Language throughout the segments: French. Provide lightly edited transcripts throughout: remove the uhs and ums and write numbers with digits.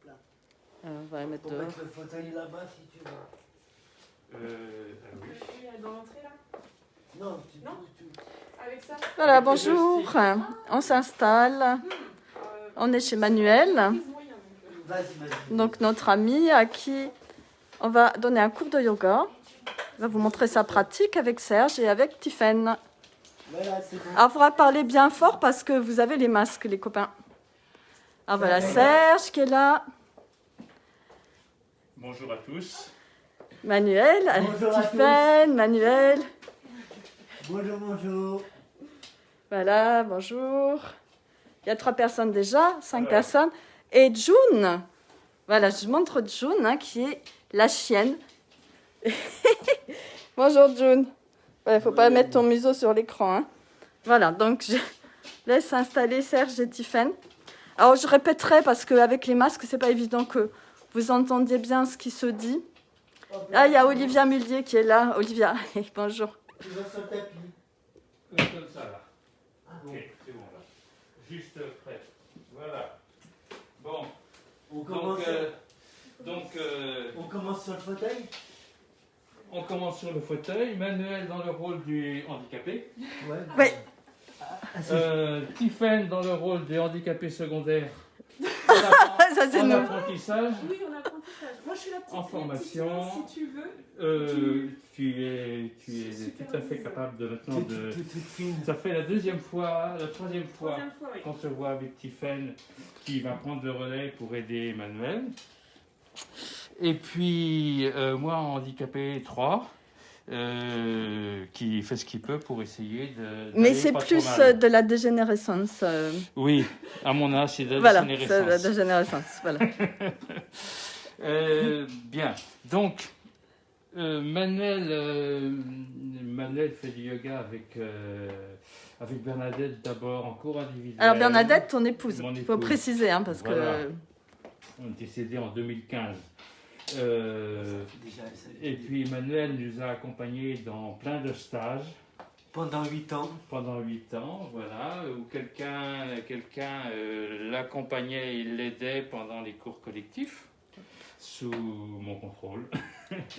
là. On va la mettre Pour dehors. mettre le fauteuil là-bas si tu veux. Oui. Dans l'entrée là. Non, Non. Avec ça. Voilà, Avec le bonjour. joystick. On s'installe. On est chez Manuel, Vas-y. donc notre ami à qui on va donner un cours de yoga. Il va vous montrer sa pratique avec Serge et avec Tiffaine. Voilà, c'est bon. Alors, il faudra parler bien fort parce que vous avez les masques, les copains. Alors voilà, Serge qui est là, Bonjour à tous. Manuel, Bonjour à Tiffaine, Manuel. Bonjour. Voilà, bonjour. Il y a 3 personnes déjà, 5 Alors. personnes. Et June, voilà, je montre June, hein, qui est la chienne. Bonjour June. Il ne faut pas mettre ton museau sur l'écran. Hein. Voilà, donc je laisse installer Serge et Tiffaine. Alors je répéterai parce qu'avec les masques, c'est pas évident que vous entendiez bien ce qui se dit. Ah, il y a Olivia Mullier qui est là. Olivia, bonjour. Tu vas sur le tapis. Comme ça là. Ah bon. Ok, c'est bon là. Juste prêt. Voilà. Bon. On commence, On on commence sur le fauteuil. on commence sur le fauteuil. Manuel dans le rôle du handicapé. Ouais. Ouais. Tiffaine dans le rôle des handicapés secondaires. Ça, c'est En nous. apprentissage. Oui, on a apprentissage. Moi, je suis la petite. En formation. la petite sœur, si tu veux. Tu es tout à fait capable de maintenant de. Toute fine. Ça fait la troisième fois Troisième fois, oui. qu'on se voit avec Tiffaine qui va prendre le relais pour aider Emmanuel. Et puis moi handicapé 3 qui fait ce qu'il peut pour essayer de. Mais d'aller c'est pas plus trop mal. de la dégénérescence. Oui, à mon âge c'est de la Voilà, c'est dégénérescence. la dégénérescence. Voilà. Bien, donc Manuel fait du yoga avec Bernadette d'abord en cours individuel. Alors Bernadette, ton épouse, Mon il faut épouse. préciser, hein, parce Voilà. que... On est décédé en 2015. Déjà, Et puis Emmanuel nous a accompagnés dans plein de stages pendant 8 ans. pendant 8 ans, voilà, où quelqu'un l'accompagnait, il l'aidait pendant les cours collectifs, sous mon contrôle,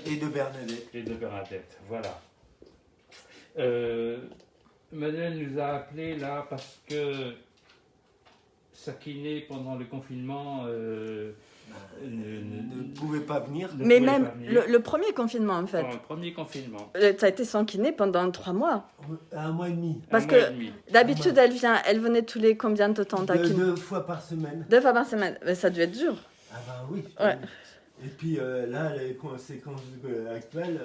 Et de Bernadette. et de Bernadette, voilà. Emmanuel nous a appelés là parce que sa kiné pendant le confinement Ne pouvait pas venir. ne Mais pouvait même pas venir. le premier confinement, en fait. Pendant le premier confinement. Ça a été sans kiné pendant 3 mois. 1 mois et demi. Parce Un mois que et demi. d'habitude, elle venait tous les combien de temps ta kiné 2 fois par semaine. 2 fois par semaine. Mais ça a dû être dur. Ah bah oui. Ouais. Et puis là, les conséquences actuelles,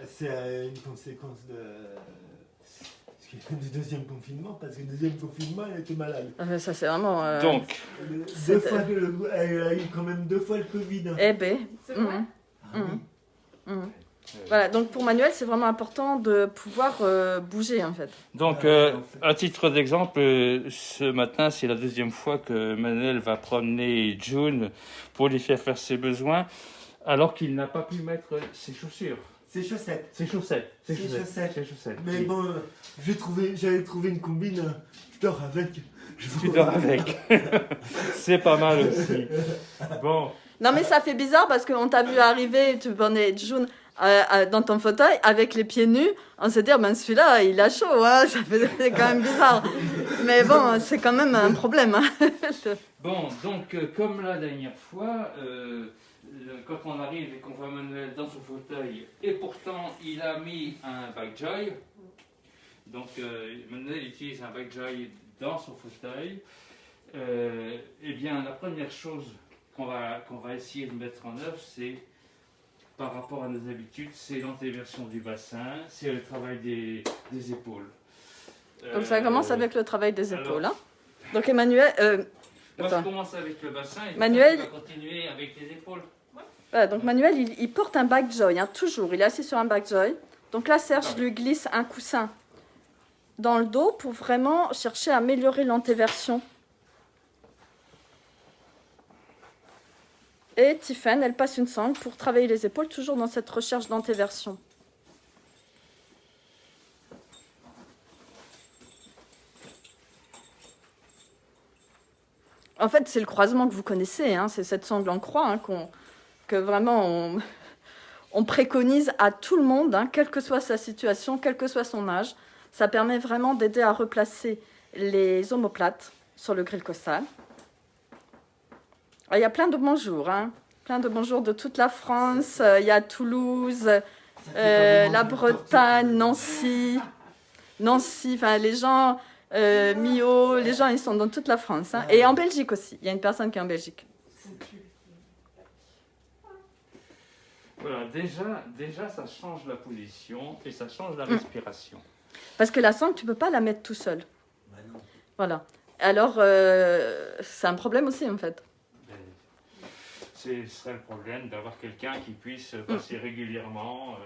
c'est une conséquence du deuxième confinement, parce que le deuxième confinement, elle était malade. Ah, mais ça, c'est vraiment... Donc, Elle a eu quand même 2 fois le Covid. Eh ben... C'est vrai. Ah oui. Voilà, donc pour Manuel, c'est vraiment important de pouvoir bouger, en fait. Donc, à titre d'exemple, ce matin, c'est la deuxième fois que Manuel va promener June pour lui faire ses besoins, alors qu'il n'a pas pu mettre ses chaussures. Ses chaussettes. Ses chaussettes. Ses chaussettes. Ses chaussettes. Mais Oui. bon, j'avais trouvé une combine, je dors avec. Tu dors avec. C'est pas mal aussi. Bon, Non, mais ça fait bizarre parce qu'on t'a vu arriver, tu prenais June dans ton fauteuil avec les pieds nus. On se dit, ben celui-là, il a chaud, hein. C'est quand même bizarre. Mais bon, c'est quand même un problème. Hein. bon, donc, comme la dernière fois, quand on arrive et qu'on voit Manuel dans son fauteuil, et pourtant il a mis un backjoy, donc Manuel utilise un backjoy dans son fauteuil, eh bien la première chose qu'on va essayer de mettre en œuvre, c'est par rapport à nos habitudes, c'est l'antéversion du bassin, c'est le travail des épaules. Donc ça commence avec le travail des alors- épaules. Hein. Donc Emmanuel... Moi, attends. je commence avec le bassin et Manuel- tu vas continuer avec les épaules. Voilà, donc Manuel, il porte un backjoy, hein, toujours. Il est assis sur un backjoy. Donc là, Serge lui glisse un coussin dans le dos pour vraiment chercher à améliorer l'antéversion. Et Tiffaine, elle passe une sangle pour travailler les épaules, toujours dans cette recherche d'antéversion. En fait, c'est le croisement que vous connaissez, hein, c'est cette sangle en croix hein, que vraiment on préconise à tout le monde, hein, quelle que soit sa situation, quel que soit son âge. Ça permet vraiment d'aider à replacer les omoplates sur le grille costal. Il y a plein de bonjours, hein, plein de bonjours de toute la France. Il y a Toulouse, la Bretagne, Nancy, enfin les gens, Millau, les gens ils sont dans toute la France. Hein. Et en Belgique aussi, il y a une personne qui est en Belgique. Voilà, déjà ça change la position et ça change la respiration. Parce que la sangle, tu ne peux pas la mettre tout seul. Bah non. Voilà. Alors, c'est un problème aussi, en fait. Ce serait le problème d'avoir quelqu'un qui puisse passer régulièrement,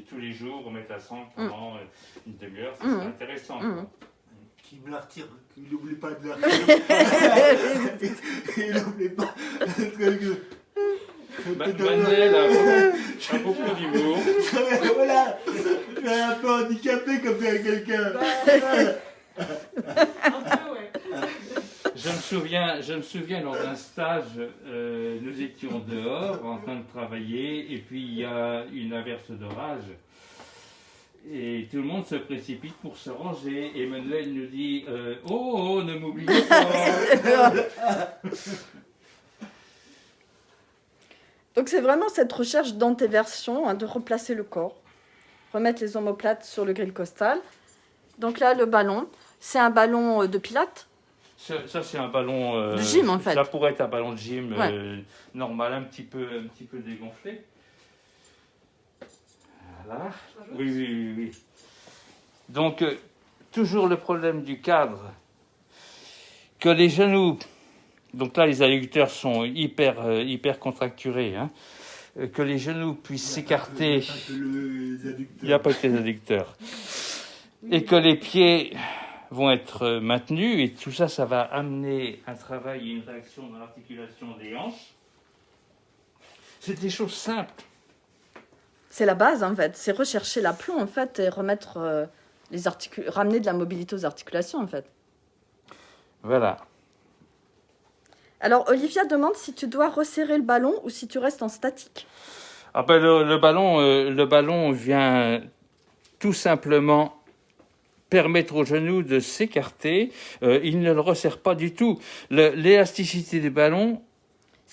tous les jours, remettre la sangle pendant une demi-heure. Ce serait intéressant. Quoi. Qui me la retire, qu'il n'oublie pas de la retirer. Il n'oublie pas. Manuel a beaucoup d'humour. Voilà, je suis un peu handicapé comme quelqu'un. Un peu, ouais. Je me souviens lors d'un stage, nous étions dehors en train de travailler et puis il y a une averse d'orage et tout le monde se précipite pour se ranger. Et Manuel nous dit oh, ne m'oubliez pas. Donc, c'est vraiment cette recherche d'antéversion, hein, de replacer le corps, remettre les omoplates sur le grille costal. Donc là, le ballon, c'est un ballon de pilates. Ça, c'est un ballon de gym, en fait. Ça pourrait être un ballon de gym Ouais. normal, un petit peu dégonflé. Voilà. Oui. Donc, toujours le problème du cadre, que les genoux, donc là, les adducteurs sont hyper contracturés, hein, que les genoux puissent s'écarter. Il n'y a pas que les adducteurs. Et que les pieds vont être maintenus, et tout ça, ça va amener un travail et une réaction dans l'articulation des hanches. C'est des choses simples. C'est la base, en fait. C'est rechercher l'aplomb, en fait, et remettre ramener de la mobilité aux articulations, en fait. Voilà. Alors, Olivia demande si tu dois resserrer le ballon ou si tu restes en statique. Ah ben, le ballon vient tout simplement permettre au genou de s'écarter. Il ne le resserre pas du tout. L'élasticité du ballon,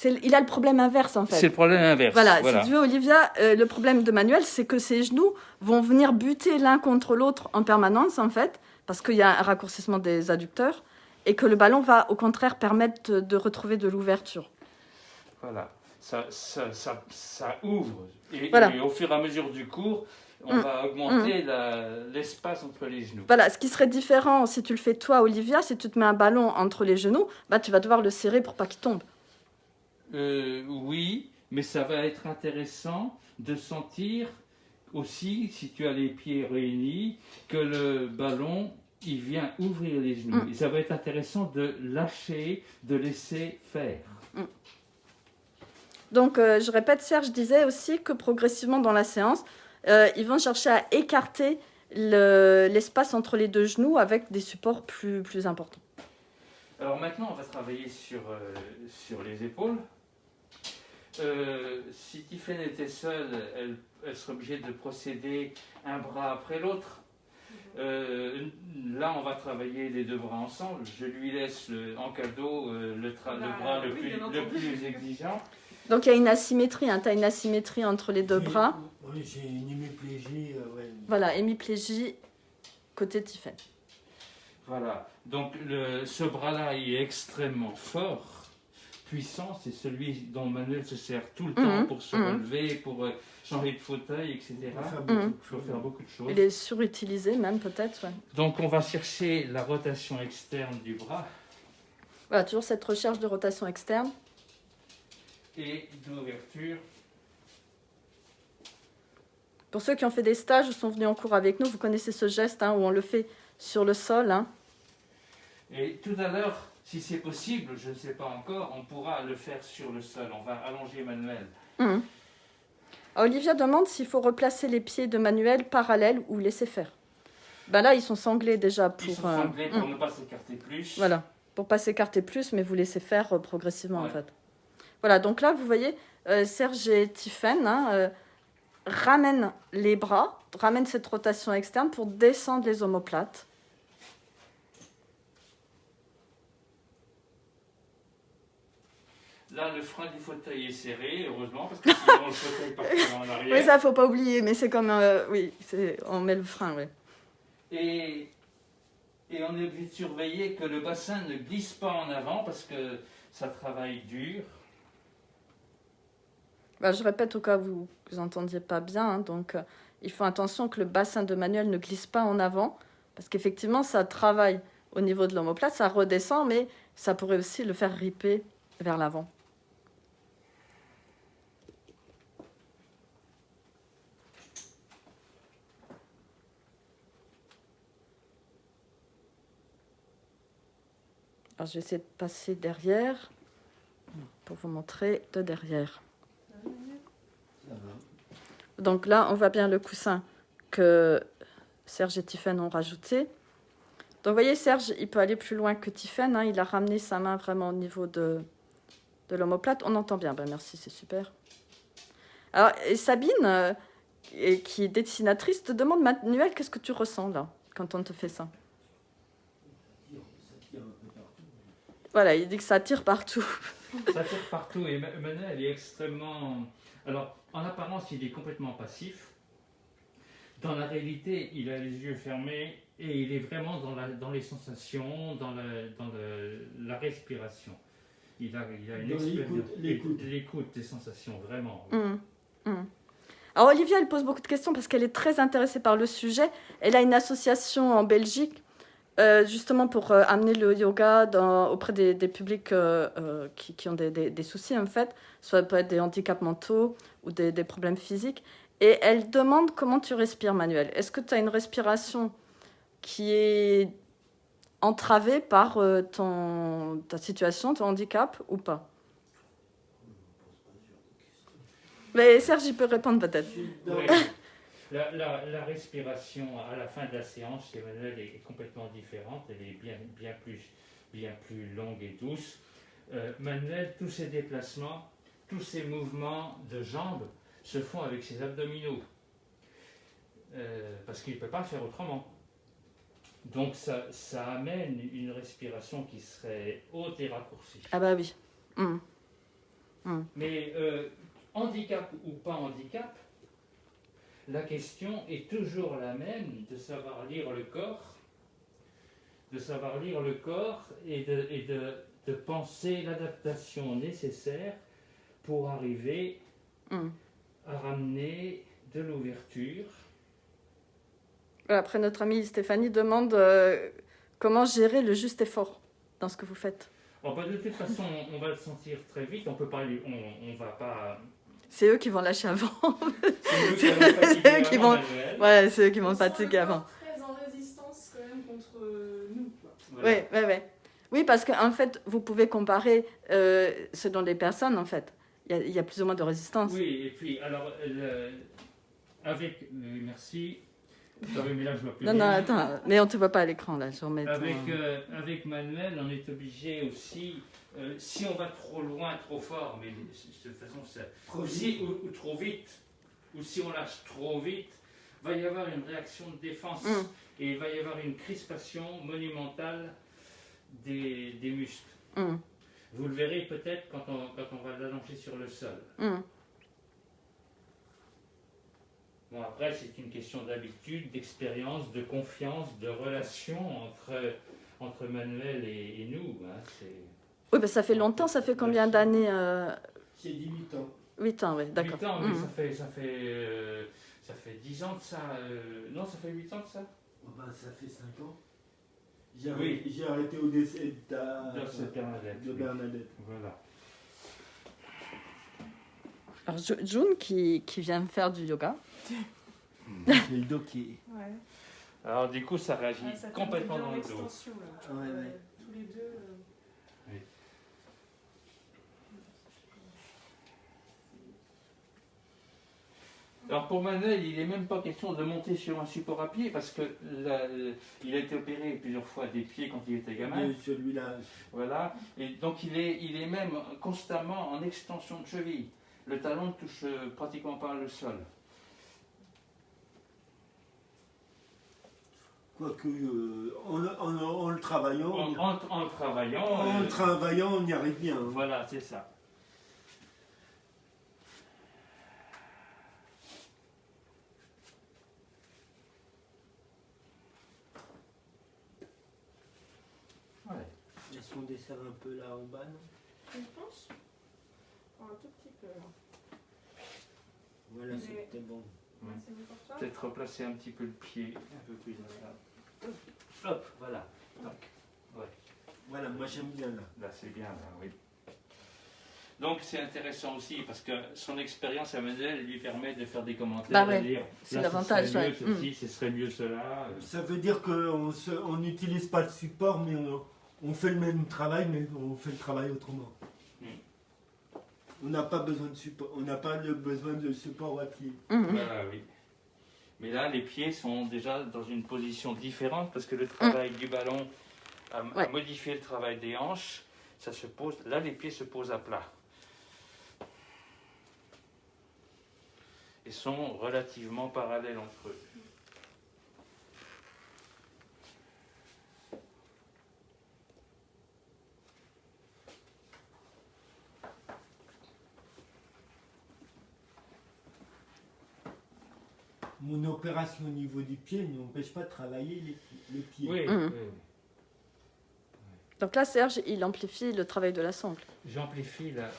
Il a le problème inverse, en fait. c'est le problème inverse. Voilà, si tu veux, Olivia, le problème de Manuel, c'est que ses genoux vont venir buter l'un contre l'autre en permanence, en fait, parce qu'il y a un raccourcissement des adducteurs, et que le ballon va, au contraire, permettre de retrouver de l'ouverture. Voilà. Ça ouvre. Et, Voilà. et au fur et à mesure du cours, on va augmenter l'espace entre les genoux. Voilà, ce qui serait différent si tu le fais toi, Olivia, si tu te mets un ballon entre les genoux, bah, tu vas devoir le serrer pour pas qu'il tombe. Oui, mais ça va être intéressant de sentir aussi, si tu as les pieds réunis, que le ballon, il vient ouvrir les genoux. Et ça va être intéressant de lâcher, de laisser faire. Donc, je répète, Serge disait aussi que progressivement dans la séance, ils vont chercher à écarter l'espace entre les deux genoux avec des supports plus importants. Alors maintenant, on va travailler sur les épaules. Si Tiffany était seule, elle serait obligée de procéder un bras après l'autre. Là, on va travailler les deux bras ensemble. Je lui laisse en cadeau le bras le plus exigeant. Donc, il y a une asymétrie. Hein. Tu as une asymétrie entre les deux bras. Oui, j'ai une hémiplégie. Ouais. Voilà, hémiplégie côté Tiffany. Voilà. Donc, ce bras-là, il est extrêmement fort, puissant. C'est celui dont Manuel se sert tout le temps pour se relever, pour changer de fauteuil, etc. Il faut faire beaucoup de choses. Il est surutilisé même, peut-être. Ouais. Donc, on va chercher la rotation externe du bras. Voilà, toujours cette recherche de rotation externe. Et d'ouverture. Pour ceux qui ont fait des stages ou sont venus en cours avec nous, vous connaissez ce geste hein, où on le fait sur le sol. Hein. Et tout à l'heure, si c'est possible, je ne sais pas encore, on pourra le faire sur le sol. On va allonger Manuel. Olivia demande s'il faut replacer les pieds de Manuel parallèles ou laisser faire. Ben là, ils sont sanglés déjà pour... Ils sont sanglés pour ne pas s'écarter plus. Voilà. pour pas s'écarter plus, mais vous laisser faire progressivement, Ouais. en fait. Voilà, donc là, vous voyez, Serge et Tiffaine ramènent les bras, ramènent cette rotation externe pour descendre les omoplates. Là, le frein du fauteuil est serré, heureusement, parce que sinon le fauteuil partirait en arrière. Oui, ça, faut pas oublier, mais c'est comme... on met le frein, oui. Et on est obligé de surveiller que le bassin ne glisse pas en avant, parce que ça travaille dur. Bah, je répète au cas où vous n'entendiez pas bien, hein, donc il faut attention que le bassin de Manuel ne glisse pas en avant, parce qu'effectivement, ça travaille au niveau de l'omoplate, ça redescend, mais ça pourrait aussi le faire riper vers l'avant. Alors, je vais essayer de passer derrière pour vous montrer de derrière. Ça va. Donc là, on voit bien le coussin que Serge et Tiffaine ont rajouté. Donc, vous voyez, Serge, il peut aller plus loin que Tiffaine. Hein, il a ramené sa main vraiment au niveau de l'omoplate. On entend bien. Ben, merci, c'est super. Alors, et Sabine, qui est dessinatrice, te demande, Manuel, qu'est-ce que tu ressens là, quand on te fait ça? Ça tire un peu partout. Voilà, il dit que ça tire partout. Ça tire partout, et Manuel est extrêmement... Alors, en apparence, il est complètement passif. Dans la réalité, il a les yeux fermés et il est vraiment dans les sensations, dans la respiration. Il a une Dans expérience. l'écoute. L'écoute des sensations, vraiment. Alors Olivia, elle pose beaucoup de questions parce qu'elle est très intéressée par le sujet. Elle a une association en Belgique justement pour amener le yoga auprès des publics qui ont des soucis en fait, soit peut être des handicaps mentaux ou des problèmes physiques. Et elle demande comment tu respires, Manuel. Est-ce que tu as une respiration qui est entravée par ta situation, ton handicap ou pas? Mais Serge, il peut répondre peut-être. Oui. La respiration à la fin de la séance chez Manuel est complètement différente. Elle est bien plus longue et douce. Manuel, tous ses déplacements, tous ses mouvements de jambes se font avec ses abdominaux. Parce qu'il ne peut pas faire autrement. Donc ça amène une respiration qui serait haute et raccourcie. Ah bah oui. Mais handicap ou pas handicap, la question est toujours la même, de savoir lire le corps, et de penser l'adaptation nécessaire pour arriver à ramener de l'ouverture. Voilà, après, notre amie Stéphanie demande comment gérer le juste effort dans ce que vous faites. Bon, bah, de toute façon, on va le sentir très vite. On peut pas, on va pas. C'est eux qui vont lâcher avant. C'est eux qui vont. Ouais, c'est eux qui vont fatiguer avant. Très en résistance quand même contre nous. Quoi. Voilà. Oui, parce qu'en fait, vous pouvez comparer selon les personnes, en fait. Il y a plus ou moins de résistance. Oui, et puis, alors, avec. Merci. Mais là, je vois plus Non, rien. attends, mais on ne te voit pas à l'écran, là. Je vais remettre, Avec Manuel, on est obligé aussi, si on va trop loin, trop fort, mais de toute façon, ou trop vite, ou si on lâche trop vite, va y avoir une réaction de défense et il va y avoir une crispation monumentale des muscles. Vous le verrez peut-être quand on va l'allonger sur le sol. Bon, après, c'est une question d'habitude, d'expérience, de confiance, de relation entre Manuel et nous. Hein, oui, ben ça fait longtemps, ça fait combien d'années C'est 18 ans. 8 ans, oui, d'accord. 8 ans, mais ça fait 10 ans de ça. Non, ça fait 8 ans de ça. Oh ben, ça fait 5 ans. Oui. J'ai arrêté au décès de Bernadette. Voilà. Alors, June, qui vient faire du yoga. C'est le dos qui... Ouais. Alors, du coup, ça réagit Ça complètement fait dans le dos. l'extension, là. Ouais. Tous les deux. Oui. Alors pour Manuel, il n'est même pas question de monter sur un support à pied parce que il a été opéré plusieurs fois des pieds quand il était gamin. Et celui-là. Voilà. Et donc il est même constamment en extension de cheville. Le talon ne touche pratiquement pas le sol. Quoique, en le travaillant, En le travaillant. on y arrive bien. Hein. Voilà, c'est ça. Ouais. Est-ce qu'on dessert un peu là en bas, non? Tu penses? Un tout petit peu là. Voilà, Mais- c'était bon. Ouais. C'est bon pour toi? Peut-être replacer un petit peu le pied un peu plus à là. Hop, voilà. Donc, ouais. Voilà, moi j'aime bien là. Là, c'est bien, là, oui. Donc, c'est intéressant aussi parce que son expérience à Manuel lui permet de faire des commentaires. Bah ouais, de dire, c'est là, l'avantage, Ce serait ouais. mieux ceci, ce serait mieux cela. Ça veut dire qu'on n'utilise pas le support, mais on fait le même travail, mais on fait le travail autrement. On n'a pas besoin de support, on n'a pas besoin de support à pied. Voilà, oui. Mais là, les pieds sont déjà dans une position différente parce que le travail du ballon a Ouais. modifié le travail des hanches. Ça se pose, là, les pieds se posent à plat. Et sont relativement parallèles entre eux. Mon opération au niveau du pied ne m'empêche pas de travailler les pieds. Oui, Mhm. oui. Donc là, Serge, il amplifie le travail de la sangle. J'amplifie là,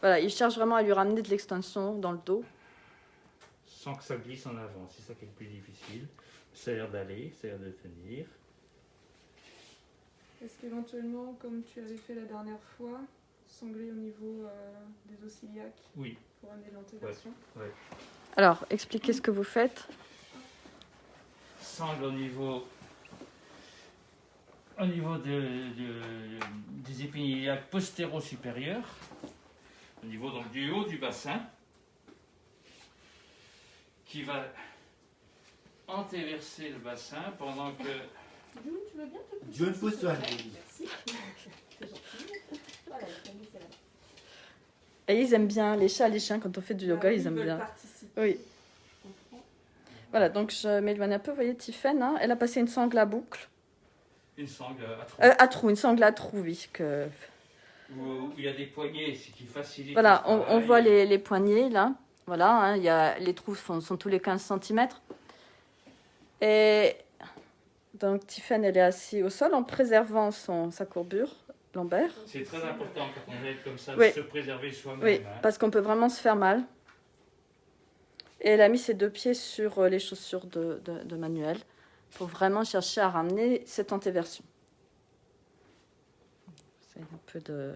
Voilà, il cherche vraiment à lui ramener de l'extension dans le dos. sans que ça glisse en avant. C'est ça qui est le plus difficile. Ça a l'air d'aller, ça a l'air de tenir. Est-ce qu'éventuellement, comme tu avais fait la dernière fois, sangler au niveau des os iliaques Oui. pour amener de l'intégration? Alors, expliquez ce que vous faites. Sangle au niveau des épines iliaques postéro-supérieures, au niveau donc du haut du bassin, qui va antéverser le bassin pendant que Jules, tu veux bien te pousser? Je le pousse, s'il te plaît? ouais. Merci. C'est gentil. Voilà, il t'a mis celle-là. Et ils aiment bien, les chats, les chiens, quand on fait du yoga, Ah, ils aiment veulent bien. participer. Oui. Je comprends. Voilà, donc je m'éloigne un peu. Vous voyez, Tiffaine, hein, elle a passé une sangle à boucle. une sangle à trou, À trou, une sangle à trou, oui. où il y a des poignées, ce qui facilite Voilà, le on travail. voit les poignées, là. Voilà, hein, les trous sont tous les 15 cm. Et donc, Tiffaine, elle est assise au sol en préservant sa courbure lombaire. C'est très important quand on est comme ça Oui. de se préserver soi-même. Oui, hein. parce qu'on peut vraiment se faire mal. Et elle a mis ses deux pieds sur les chaussures de Manuel pour vraiment chercher à ramener cette antéversion. C'est un peu de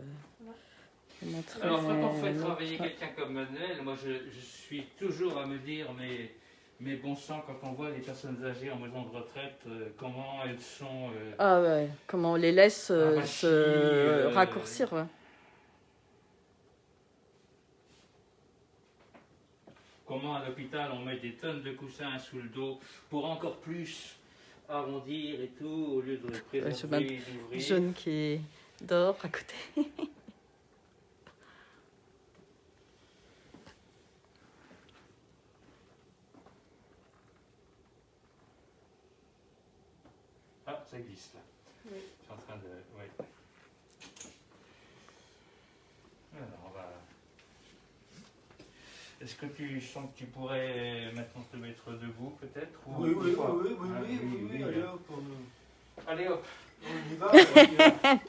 montrer. Alors, quand on fait travailler quelqu'un comme Manuel, moi je suis toujours à me dire, mais bon sang, quand on voit les personnes âgées en maison de retraite, comment elles sont. Ah ouais, comment on les laisse Arrachis, se raccourcir. Ouais. Comment à l'hôpital on met des tonnes de coussins sous le dos pour encore plus arrondir et tout, au lieu de je préserver, d'ouvrir. Jaune qui dort à côté. Ah, ça glisse là. Oui. Je suis en train de. Oui. Alors, on va. Est-ce que tu sens que tu pourrais maintenant te mettre debout, peut-être ou Oui, pas Ah, allez hop, Allez hop, on y va. On y va.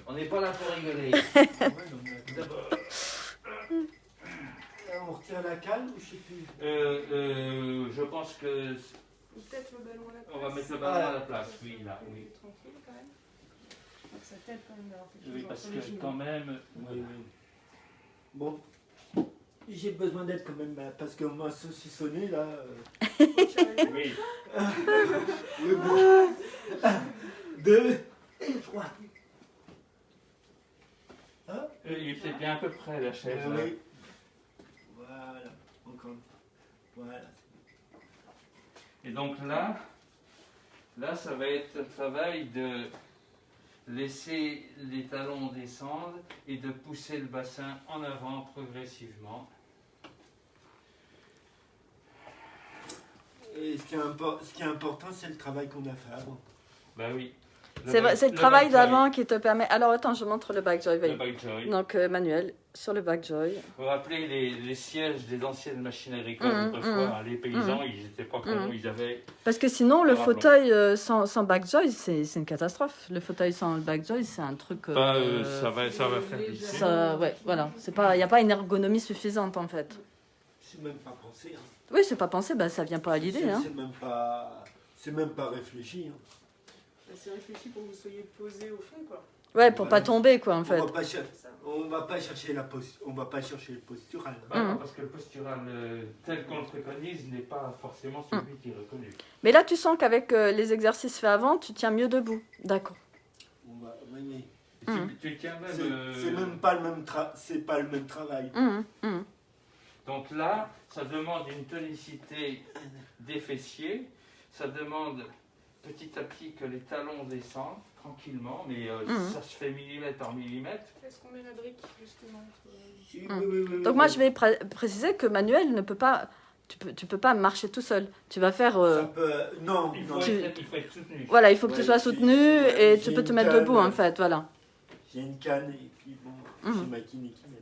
on n'est pas là pour rigoler. Ouais, non, mais attends. D'abord, On retire la cale ou je sais plus. je pense que Ou peut-être le ballon à la place. on va mettre le ballon à la place, oui, là, oui. Tranquille quand même. Donc ça t'aide quand même d'avoir quelque chose Oui, parce entre les que genoux. quand même. Oui, oui. Bon, j'ai besoin d'aide quand même, parce que moi, saucissonné là. Oui, Oui, bon. 2 et 3. Hein? il est peut-être bien à peu près la chaise. là. Oui. Voilà, encore. Voilà. Et donc là, ça va être un travail de laisser les talons descendre et de pousser le bassin en avant progressivement. Et ce qui est important, c'est le travail qu'on a fait avant. Ben oui. C'est vrai, c'est le travail back joy. d'avant qui te permet... Alors attends, je montre le back joy. Le back joy. Donc Manuel, sur le back joy. Vous vous rappelez les sièges des anciennes machines agricoles autrefois, hein, les paysans, ils n'étaient pas cons, ils avaient... Parce que sinon, le Rappelons. fauteuil sans back joy, c'est une catastrophe. Le fauteuil sans le back joy, c'est un truc... ça va faire glisser. ça, ouais, voilà. Il n'y a pas une ergonomie suffisante en fait. C'est même pas pensé. Hein. Oui, c'est pas pensé, bah, ça vient pas à l'idée. Hein. C'est même pas réfléchi. Hein. C'est réfléchi pour que vous soyez posé au fond, quoi. Ouais, pour pas tomber quoi en fait. On va pas chercher le postural. Bah, non, parce que le postural tel qu'on le préconise n'est pas forcément celui qui est reconnu. Mais là, tu sens qu'avec les exercices faits avant, tu tiens mieux debout. D'accord. Oui, Tu tiens même... c'est même pas le même travail. Donc là, ça demande une tonicité des fessiers, ça demande petit à petit que les talons descendent tranquillement, mais ça se fait millimètre par millimètre. Est-ce qu'on met la brique, justement Oui. Donc moi, je vais préciser que Manuel ne peut pas... Tu peux pas marcher tout seul. Tu vas faire... Non, Il non. faut être soutenu. Voilà, il faut que tu Ouais, sois soutenu et tu j'ai peux te une mettre canne. debout en fait, voilà. J'ai une canne et puis bon, j'ai ma kiné qui m'aide.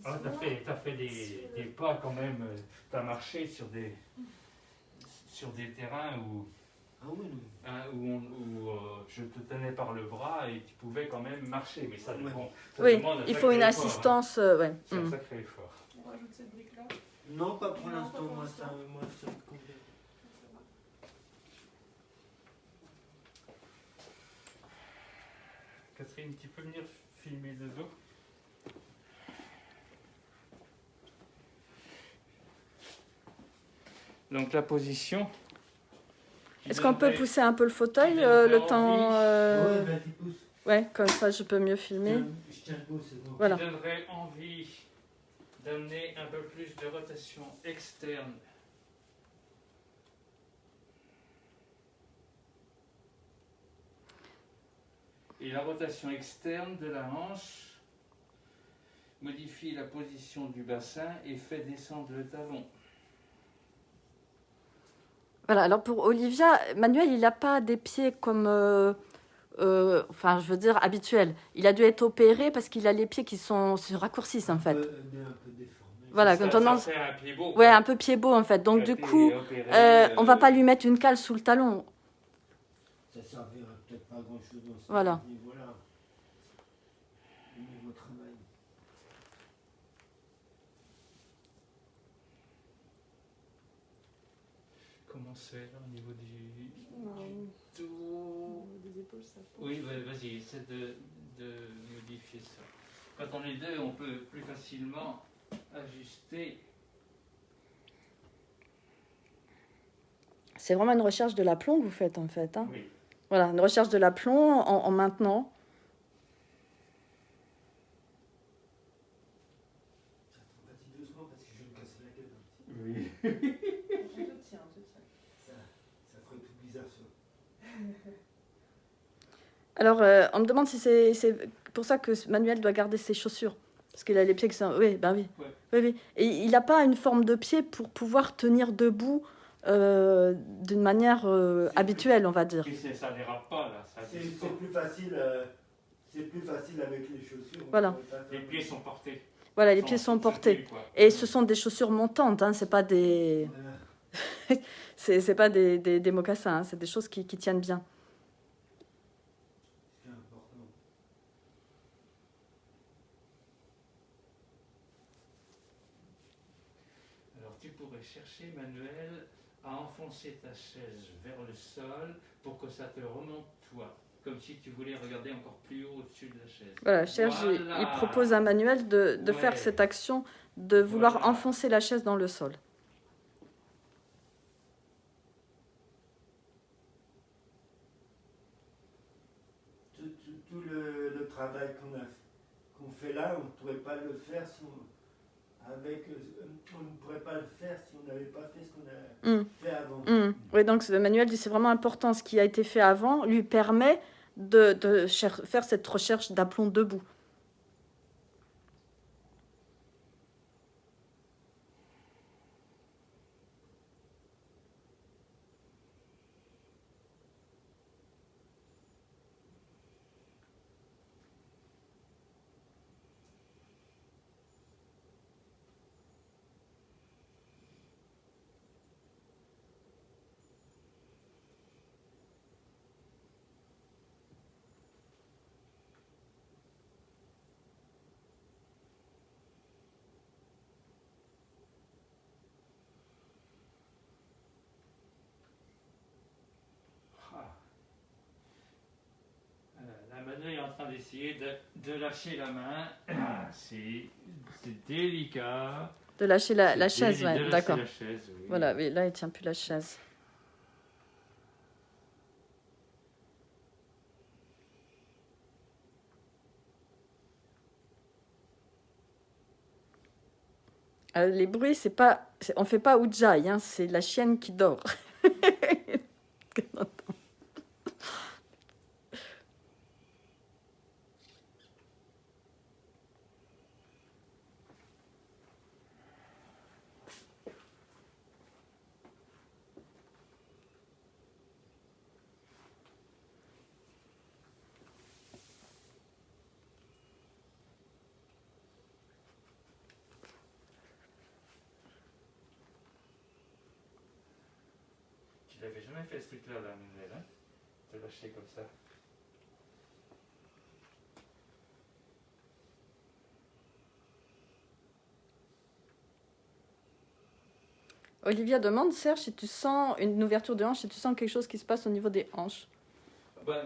Ah, t'as fait des pas quand même, t'as marché sur des terrains où, Ah oui, non. hein, où je te tenais par le bras et tu pouvais quand même marcher, mais ça, Ouais. bon, ça Oui, demande un il faut sacré une effort, hein. assistance, ouais. C'est un sacré effort. On rajoute cette brique-là. Non, pas pour Non, l'instant, pas pour moi l'instant. ça me convient. Catherine, tu peux venir filmer le dos? Donc la position. Est-ce qu'on peut pousser un peu le fauteuil qui donnerait le temps Ouais, vas-y, pousse. Ouais, comme ça je peux mieux filmer. Je tiens le pouce, c'est bon. Voilà. Qui donnerait envie d'amener un peu plus de rotation externe. Et la rotation externe de la hanche modifie la position du bassin et fait descendre le talon. Voilà, alors pour Olivia, Manuel, il n'a pas des pieds comme, enfin je veux dire, habituels. Il a dû être opéré parce qu'il a les pieds qui se raccourcissent en fait. Un peu déformé. Voilà, Ça, quand on ça lance... fait un pied beau. Ouais, un peu pied beau en fait. Donc Le du pied coup, est opéré, on va pas lui mettre une cale sous le talon. Ça servira peut-être pas à grand chose dans ce Voilà. niveau-là. Au niveau travail. Comment c'est là au niveau du Au dos? niveau des épaules, ça penche. Oui, vas-y, essaie de modifier ça. Quand on est deux, on peut plus facilement ajuster. C'est vraiment une recherche de l'aplomb que vous faites en fait. Hein. Oui. Voilà, une recherche de l'aplomb en maintenant. Vas-y 2 secondes parce que je vais me casser la gueule. Oui. Je te tiens. Ça ferait tout bizarre ça. Alors, on me demande si c'est pour ça que Manuel doit garder ses chaussures. Parce qu'il a les pieds qui sont... Oui, ben oui. Ouais. Oui. Et il n'a pas une forme de pied pour pouvoir tenir debout d'une manière habituelle, on va dire. Et ça dérape pas là, ça C'est glisse pas. plus facile. C'est plus facile avec les chaussures. Voilà. Les pieds sont portés. Voilà, les pieds sont portés. Quoi. Et ce sont des chaussures montantes, hein, c'est pas des... c'est pas des mocassins, hein, c'est des choses qui tiennent bien. C'est important. Alors tu pourrais chercher, Manuel, à enfoncer ta chaise vers le sol pour que ça te remonte toi. Comme si tu voulais regarder encore plus haut au-dessus de la chaise. Voilà, il propose à Manuel de faire cette action, de vouloir Voilà. enfoncer la chaise dans le sol. Tout le travail qu'on fait là, on ne pourrait pas le faire avec, on ne pourrait pas le faire si on n'avait pas fait ce qu'on a fait avant. Oui, donc le manuel dit c'est vraiment important. Ce qui a été fait avant lui permet de faire cette recherche d'aplomb debout. La Manuel est en train d'essayer de lâcher la main. C'est délicat. De lâcher la C'est chaise, de ouais, lâcher d'accord. la chaise, oui. Voilà, oui, là il tient plus la chaise. Les bruits, c'est pas, on fait pas Ujjayi, hein, c'est la chienne qui dort. Tu l'avais jamais fait ce truc-là, la Manuel, hein? De lâcher comme ça. Olivia demande, Serge, si tu sens une ouverture de hanche, si tu sens quelque chose qui se passe au niveau des hanches. Ben,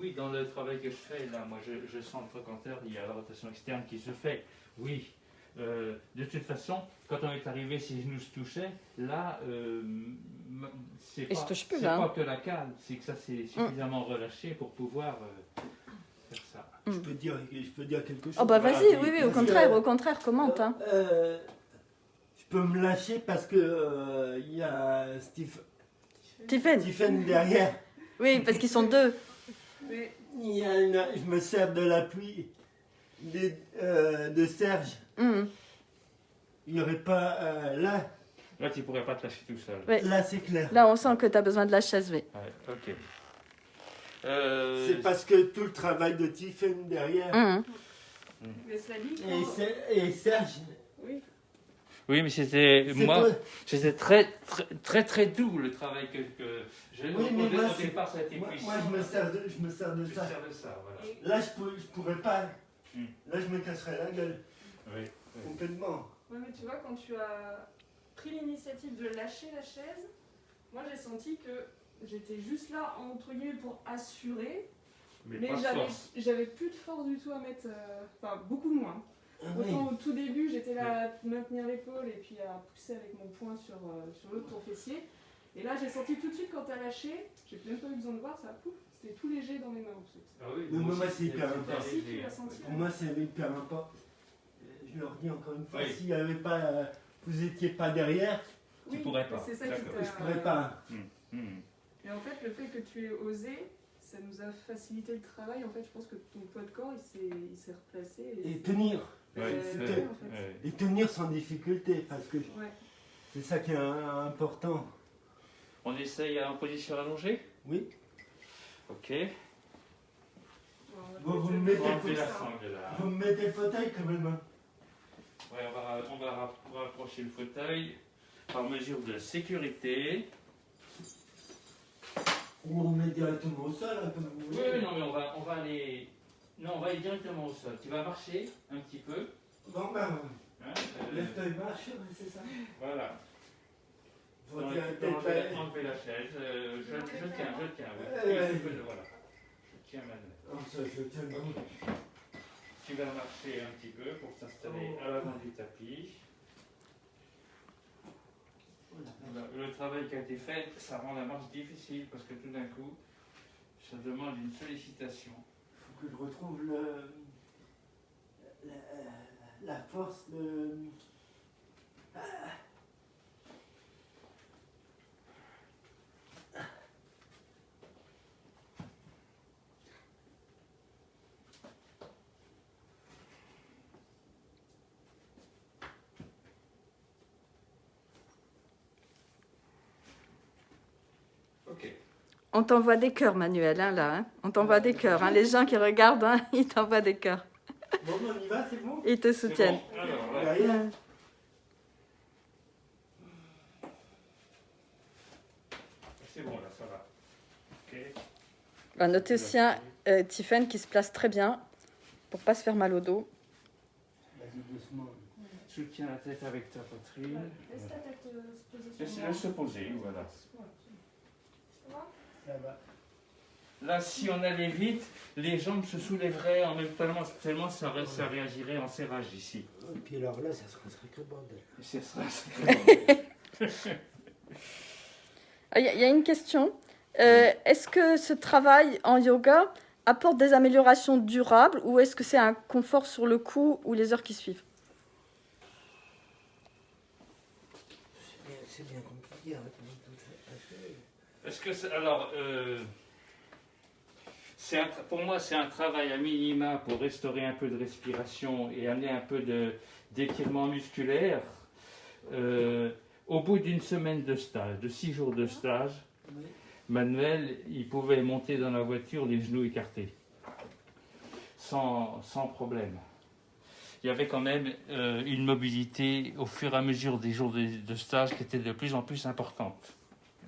oui, dans le travail que je fais, là, moi, je sens le trochanteur, il y a la rotation externe qui se fait. Oui. De toute façon, quand on est arrivé, si les genoux se touchaient, là, c'est Ils se pas, touchent plus, c'est là, hein. pas que la cale, c'est que ça c'est suffisamment relâché pour pouvoir faire ça. Je peux dire quelque chose. Oh bah Voilà, vas-y, oui, oui, parce au contraire, commente. Hein. Je peux me lâcher parce que il y a Stephen. Stephen derrière. Oui, parce qu'ils sont deux. Mais Je me sers de l'appui de Serge. Il n'y aurait pas là. Là, tu pourrais pas te lâcher tout seul. Ouais. Là, c'est clair. Là, on sent que tu as besoin de la chaise, oui. Ouais, ok. C'est parce que tout le travail de Stephen derrière mais cela dit, et Serge. oui. Oui, mais c'était c'est moi, toi. c'était très doux le travail que je. Oui, mais moi, au départ, ça a été moi, puissant. je me sers de Tu ça. sers de ça, voilà. Là, je pourrais pas. Là, je me casserais la gueule Oui. complètement. Ouais, mais tu vois, quand tu as pris l'initiative de lâcher la chaise, moi j'ai senti que j'étais juste là, entre guillemets, pour assurer, mais pas de force. j'avais plus de force du tout à mettre, enfin beaucoup moins. Autant au tout début, j'étais là à maintenir l'épaule et puis à pousser avec mon poing sur le haut de ton fessier. Et là, j'ai senti tout de suite quand t'as lâché, j'ai même pas eu besoin de voir, ça pouf, c'était tout léger dans mes mains en fait. Ah oui, Mais moi, aussi, c'est hyper c'était important. léger, Si, tu l'as hein. senti. Pour moi, c'est hyper important. Je leur dis encore une fois, Oui. s'il n'y avait pas, vous étiez pas derrière, Tu pourrais pas. C'est ça qui D'accord. t'a- je pourrais pas. Et en fait, le fait que tu aies osé, ça nous a facilité le travail. En fait, je pense que ton poids de corps, il s'est replacé. Et tenir. Ouais, c'était- ouais, en fait. ouais. Et tenir sans difficulté, parce que Ouais. c'est ça qui est important. On essaye en position allongée. Oui. Ok. Vous me mettez On le fait la fauteuil. sangle là. Vous me mettez le fauteuil quand même. Hein. Ouais, on va rapprocher le fauteuil par mesure de sécurité. Ou on met directement au sol, hein, comme vous Oui, voulez. oui, non, mais on va aller. Non, on va aller directement au sol. Tu vas marcher un petit peu. Bon, ben, Hein, lève-toi et marche, c'est ça. voilà. Faut Non, dire, tu peux peut-être enlever la chaise. Je tiens. Oui. Ouais. Tu peux, voilà. Je tiens maintenant. Oh, ça, je tiens le coup. Tu vas marcher un petit peu pour t'installer à l'avant du tapis. Le travail qui a été fait, ça rend la marche difficile parce que tout d'un coup, ça demande une sollicitation. Faut que je retrouve la force On t'envoie des cœurs, Manuel, hein, là. Hein. On t'envoie des cœurs. Hein. Les gens qui regardent, hein, ils t'envoient des cœurs. Bon, on y va, c'est bon? Ils te C'est soutiennent. bon. Alors, voilà. Derrière. C'est bon, là, ça va. Ok. On va noter aussi un Tiffen qui se place très bien pour pas se faire mal au dos. Vas-y, doucement. Soutiens la tête avec ta poitrine. Laisse ta tête se poser sur Laisse-la moi. se poser, voilà. Ça va? Ça va. Là, si on allait vite, les jambes se soulèveraient en même temps, tellement ça réagirait en serrage ici. Et puis alors là, ça serait un sacré bordel. Et c'est ça, c'est Il y a une question. Est-ce que ce travail en yoga apporte des améliorations durables ou est-ce que c'est un confort sur le coup ou les heures qui suivent? C'est bien compliqué. Hein. Parce que, alors, pour moi, c'est un travail à minima pour restaurer un peu de respiration et amener un peu d'étirement musculaire. Au bout d'une semaine de stage, de 6 jours de stage, Oui. Manuel, il pouvait monter dans la voiture les genoux écartés, sans problème. Il y avait quand même une mobilité au fur et à mesure des jours de stage qui était de plus en plus importante.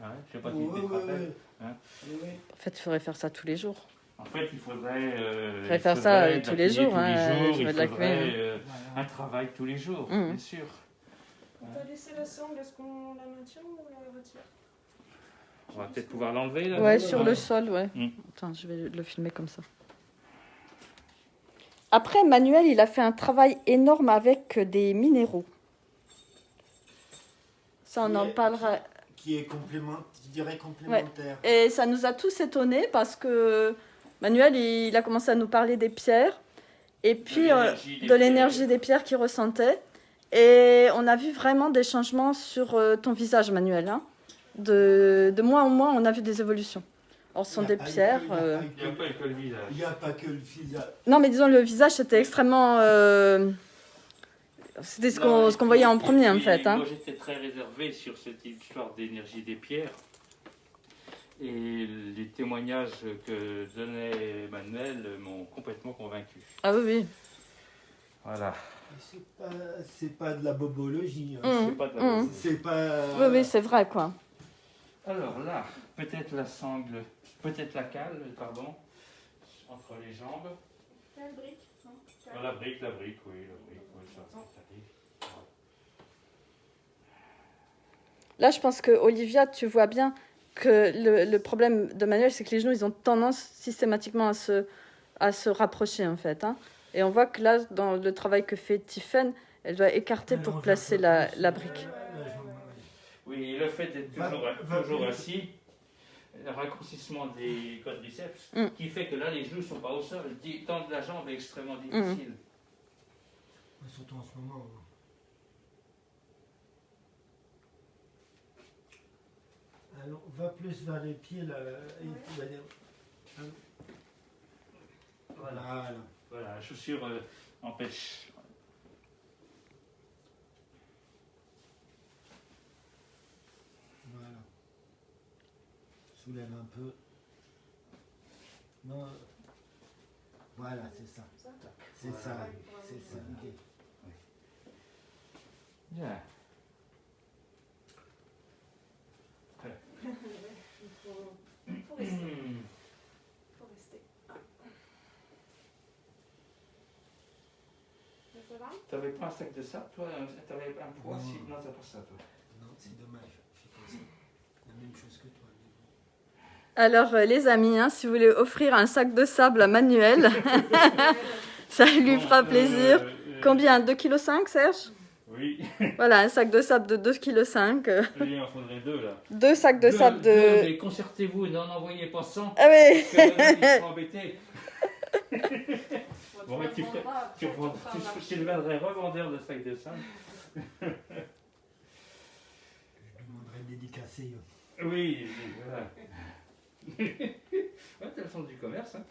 Hein, je ne sais pas si tu te rappelles. Hein. En fait, il faudrait faire ça tous les jours. En fait, il faudrait, faire ça de la tous les kiné jours, hein, il je veux de la faudrait kiné. un travail tous les jours, Mhm. bien sûr. On t'a laissé la sangle, est-ce qu'on la maintient ou on la retire? On va peut-être pouvoir l'enlever là. Ouais, sur le sol, ouais. Mm. Attends, je vais le filmer comme ça. Après, Manuel, il a fait un travail énorme avec des minéraux. Ça, on en parlera. Qui est complémentaire. Et ça nous a tous étonnés parce que Manuel, il a commencé à nous parler des pierres et puis de l'énergie des pierres qu'il ressentait. Et on a vu vraiment des changements sur ton visage, Manuel. Hein. De mois en mois, on a vu des évolutions. Alors, ce sont des pierres. Il n'y a pas que le visage. Il n'y a pas que le visage. Non, mais disons, le visage, c'était extrêmement. C'était ce qu'on voyait en premier, en fait. Hein. Moi, j'étais très réservé sur cette histoire d'énergie des pierres. Et les témoignages que donnait Manuel m'ont complètement convaincu. Ah oui, oui. Voilà. C'est pas de la bobologie. Hein. Mhm. C'est pas de la Mhm. C'est pas. Oui, oui, c'est vrai, quoi. Alors là, peut-être la sangle, peut-être la cale, pardon, entre les jambes. Quelle brique? Non, quelle? Oh, la brique, oui, la brique, oui, ça arrive. Là, je pense que Olivia, tu vois bien que le problème de Manuel, c'est que les genoux, ils ont tendance systématiquement à se rapprocher, en fait. Hein. Et on voit que là, dans le travail que fait Tiffen, elle doit écarter pour placer la brique. Oui, et le fait d'être toujours assis, le raccourcissement des quadriceps, qui fait que là, les genoux ne sont pas au sol. Tendre la jambe est extrêmement difficile. Surtout en ce moment. Alors, va plus vers les pieds là. Et tu vas dire. Voilà. Voilà, la chaussure empêche. Voilà. Soulève un peu. Non. Voilà, c'est ça. C'est ça. C'est ça l'idée. Bien. Faut rester. Faut rester. Ça va? T'avais pas un sac de sable, toi? T'avais un poids? Non. Si... Non, t'as pas ça, toi. Non, c'est dommage. J'ai pas ça. La même chose que toi. Alors, les amis, hein, si vous voulez offrir un sac de sable à Manuel, ça lui fera plaisir. Combien? 2,5 kg, Serge? Oui. Voilà, un sac de sable de 2,5 kg. Il en faudrait deux, là. 2 sacs de sable de... Deux, mais concertez-vous, n'en envoyez pas 100. Ah oui. Parce que là, ils seront embêtés. Bon, mais tu deviendrais revendeur de sacs de sable. Je demanderais de dédicacer. Oui, voilà. Ouais, t'as le sens du commerce, hein.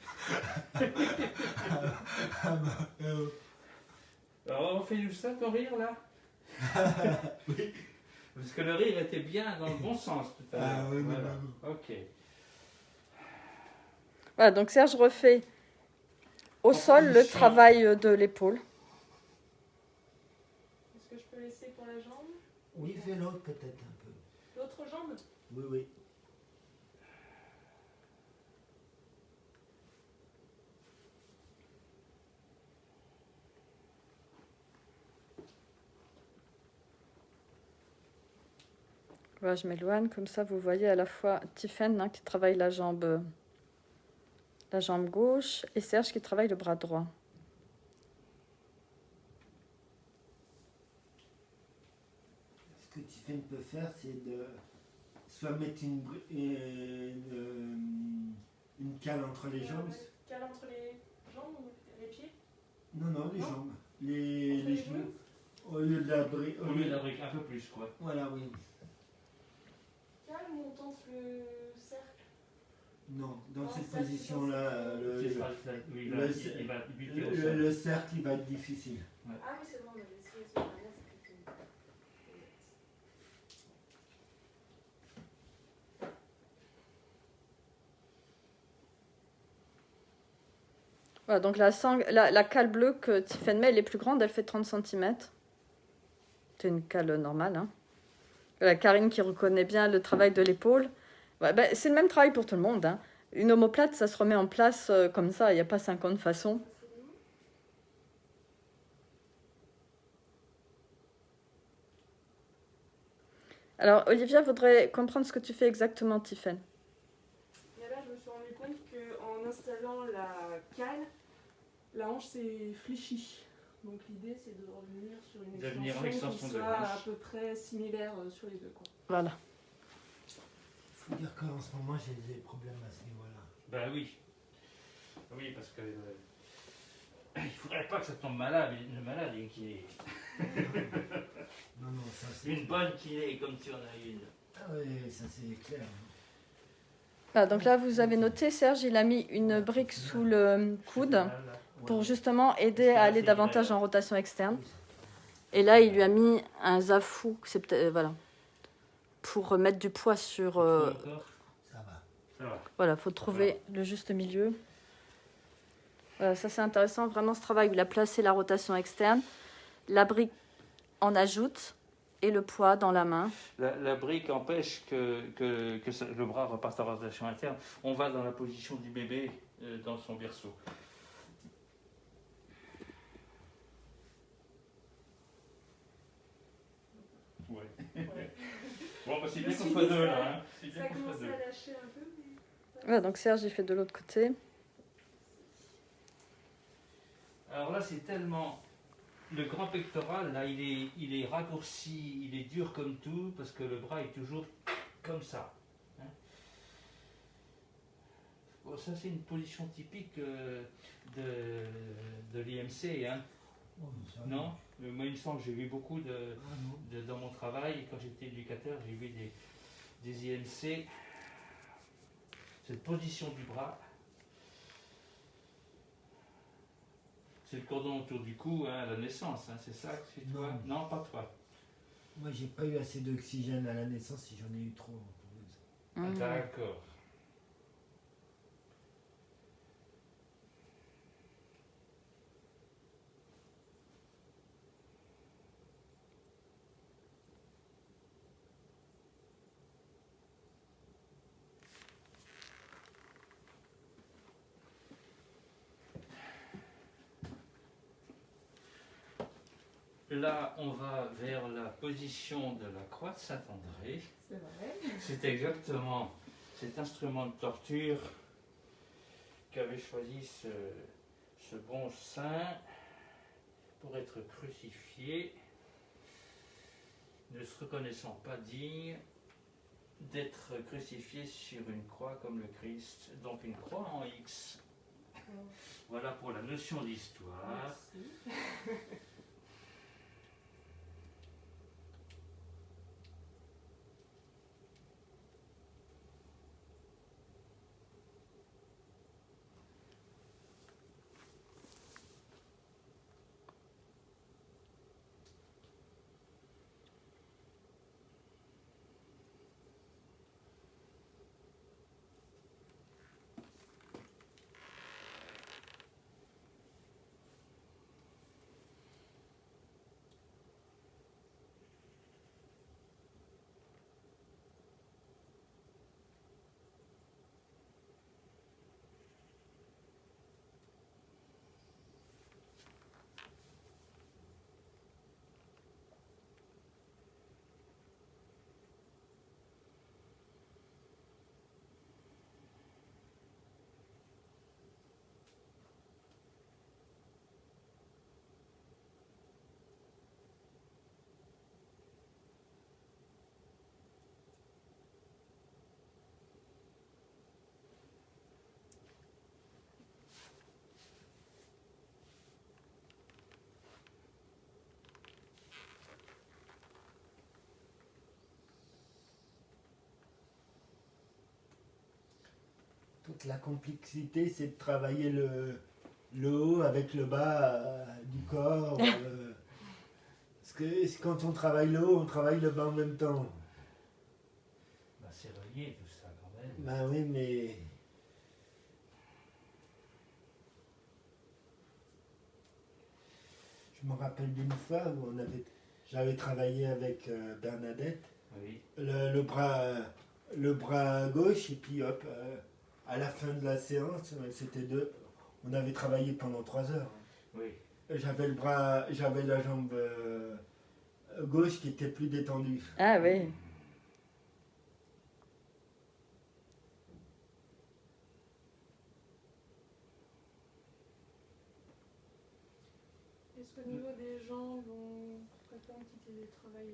Alors, on fait du ça, ton rire, là? Oui. Parce que le rire était bien dans le bon sens tout à l'heure. Ah oui, Voilà. non. Ok. Voilà, donc Serge refait au sol le travail de l'épaule. Est-ce que je peux laisser pour la jambe? Oui, fais l'autre peut-être un peu. L'autre jambe? Oui, oui. Voilà, je m'éloigne, comme ça vous voyez à la fois Tiffaine qui travaille la jambe gauche et Serge qui travaille le bras droit. Ce que Tiffany peut faire, c'est de soit mettre une cale entre les jambes. Cale entre les jambes ou les pieds? Non, les Non. jambes. Entre Les genoux. genoux? Au lieu de la brique. Au lieu de la brique, un peu plus, quoi. Voilà, oui. Calme ou on tente le cercle? Non, dans Non, cette ça, c'est position-là, C'est ça, oui, il va buter au sol. le cercle, il va être difficile. Ah oui, c'est bon, on avait essayé ce dernier, c'était fait. Voilà, donc la cale bleue que Tiffaine met, elle est plus grande, elle fait 30 cm. C'est une cale normale. Hein. Voilà, Karine qui reconnaît bien le travail de l'épaule. Ouais, ben, c'est le même travail pour tout le monde. Hein. Une omoplate, ça se remet en place comme ça, il n'y a pas 50 façons. Alors, Olivia voudrait comprendre ce que tu fais exactement, Tiffaine. Et là, je me suis rendu compte qu'en installant la cale, la hanche s'est fléchie. Donc l'idée, c'est de revenir sur une Devenir en extension extension qui de soit à hanche. peu près similaire sur les deux. Quoi. Voilà. Il faut dire qu'en ce moment, j'ai des problèmes à ce niveau-là. Ben oui. Oui, parce que il faudrait pas que ça tombe malade, une maladie qui est. Non, ça c'est. Une bonne kiné, comme si on a une. Ah oui, ça c'est clair. Voilà, donc là, vous avez noté, Serge, il a mis une brique sous le coude pour justement aider à aller davantage en rotation externe. Et là, il lui a mis un zafou, c'est peut-être, voilà, pour mettre du poids sur... Ça Ça va. va. Voilà, il faut trouver le juste milieu. Voilà, ça c'est intéressant, vraiment ce travail où il a placé la rotation externe, la brique en ajoute et le poids dans la main. La brique empêche que le bras reparte en rotation interne. On va dans la position du bébé dans son berceau. Ouais. Bon, bah, c'est bien qu'on soit deux là. Hein. C'est bien Ça qu'on soit commence deux. à lâcher un peu. Mais... Voilà, donc Serge, il fait de l'autre côté. Alors là, c'est tellement. Le grand pectoral, là, il est raccourci, il est dur comme tout, parce que le bras est toujours comme ça. Hein. Bon, ça, c'est une position typique de l'IMC. Hein. Oh, ça va. Non, moi, il me semble que j'ai vu beaucoup Ah, non. dans mon travail, quand j'étais éducateur, j'ai vu des IMC. Cette position du bras. C'est le cordon autour du cou hein, à la naissance, hein, c'est ça que c'est toi? Non, pas toi. Moi, j'ai pas eu assez d'oxygène à la naissance si j'en ai eu trop. Ah, d'accord. Là, on va vers la position de la croix de Saint-André. C'est vrai. C'est exactement cet instrument de torture qu'avait choisi ce bon saint pour être crucifié, ne se reconnaissant pas digne d'être crucifié sur une croix comme le Christ, donc une croix en X. Voilà pour la notion d'histoire. Merci. fait, la complexité, c'est de travailler le haut avec le bas du corps. Parce que quand on travaille le haut, on travaille le bas en même temps. Bah, c'est relié tout ça quand même. Ben oui, mais... Je me rappelle d'une fois où j'avais travaillé avec Bernadette, Oui. le bras gauche, et puis hop, à la fin de la séance, c'était on avait travaillé pendant 3 heures. Oui. J'avais la jambe gauche qui était plus détendue. Ah oui. Est-ce qu'au niveau des jambes, on préfère un petit télétravail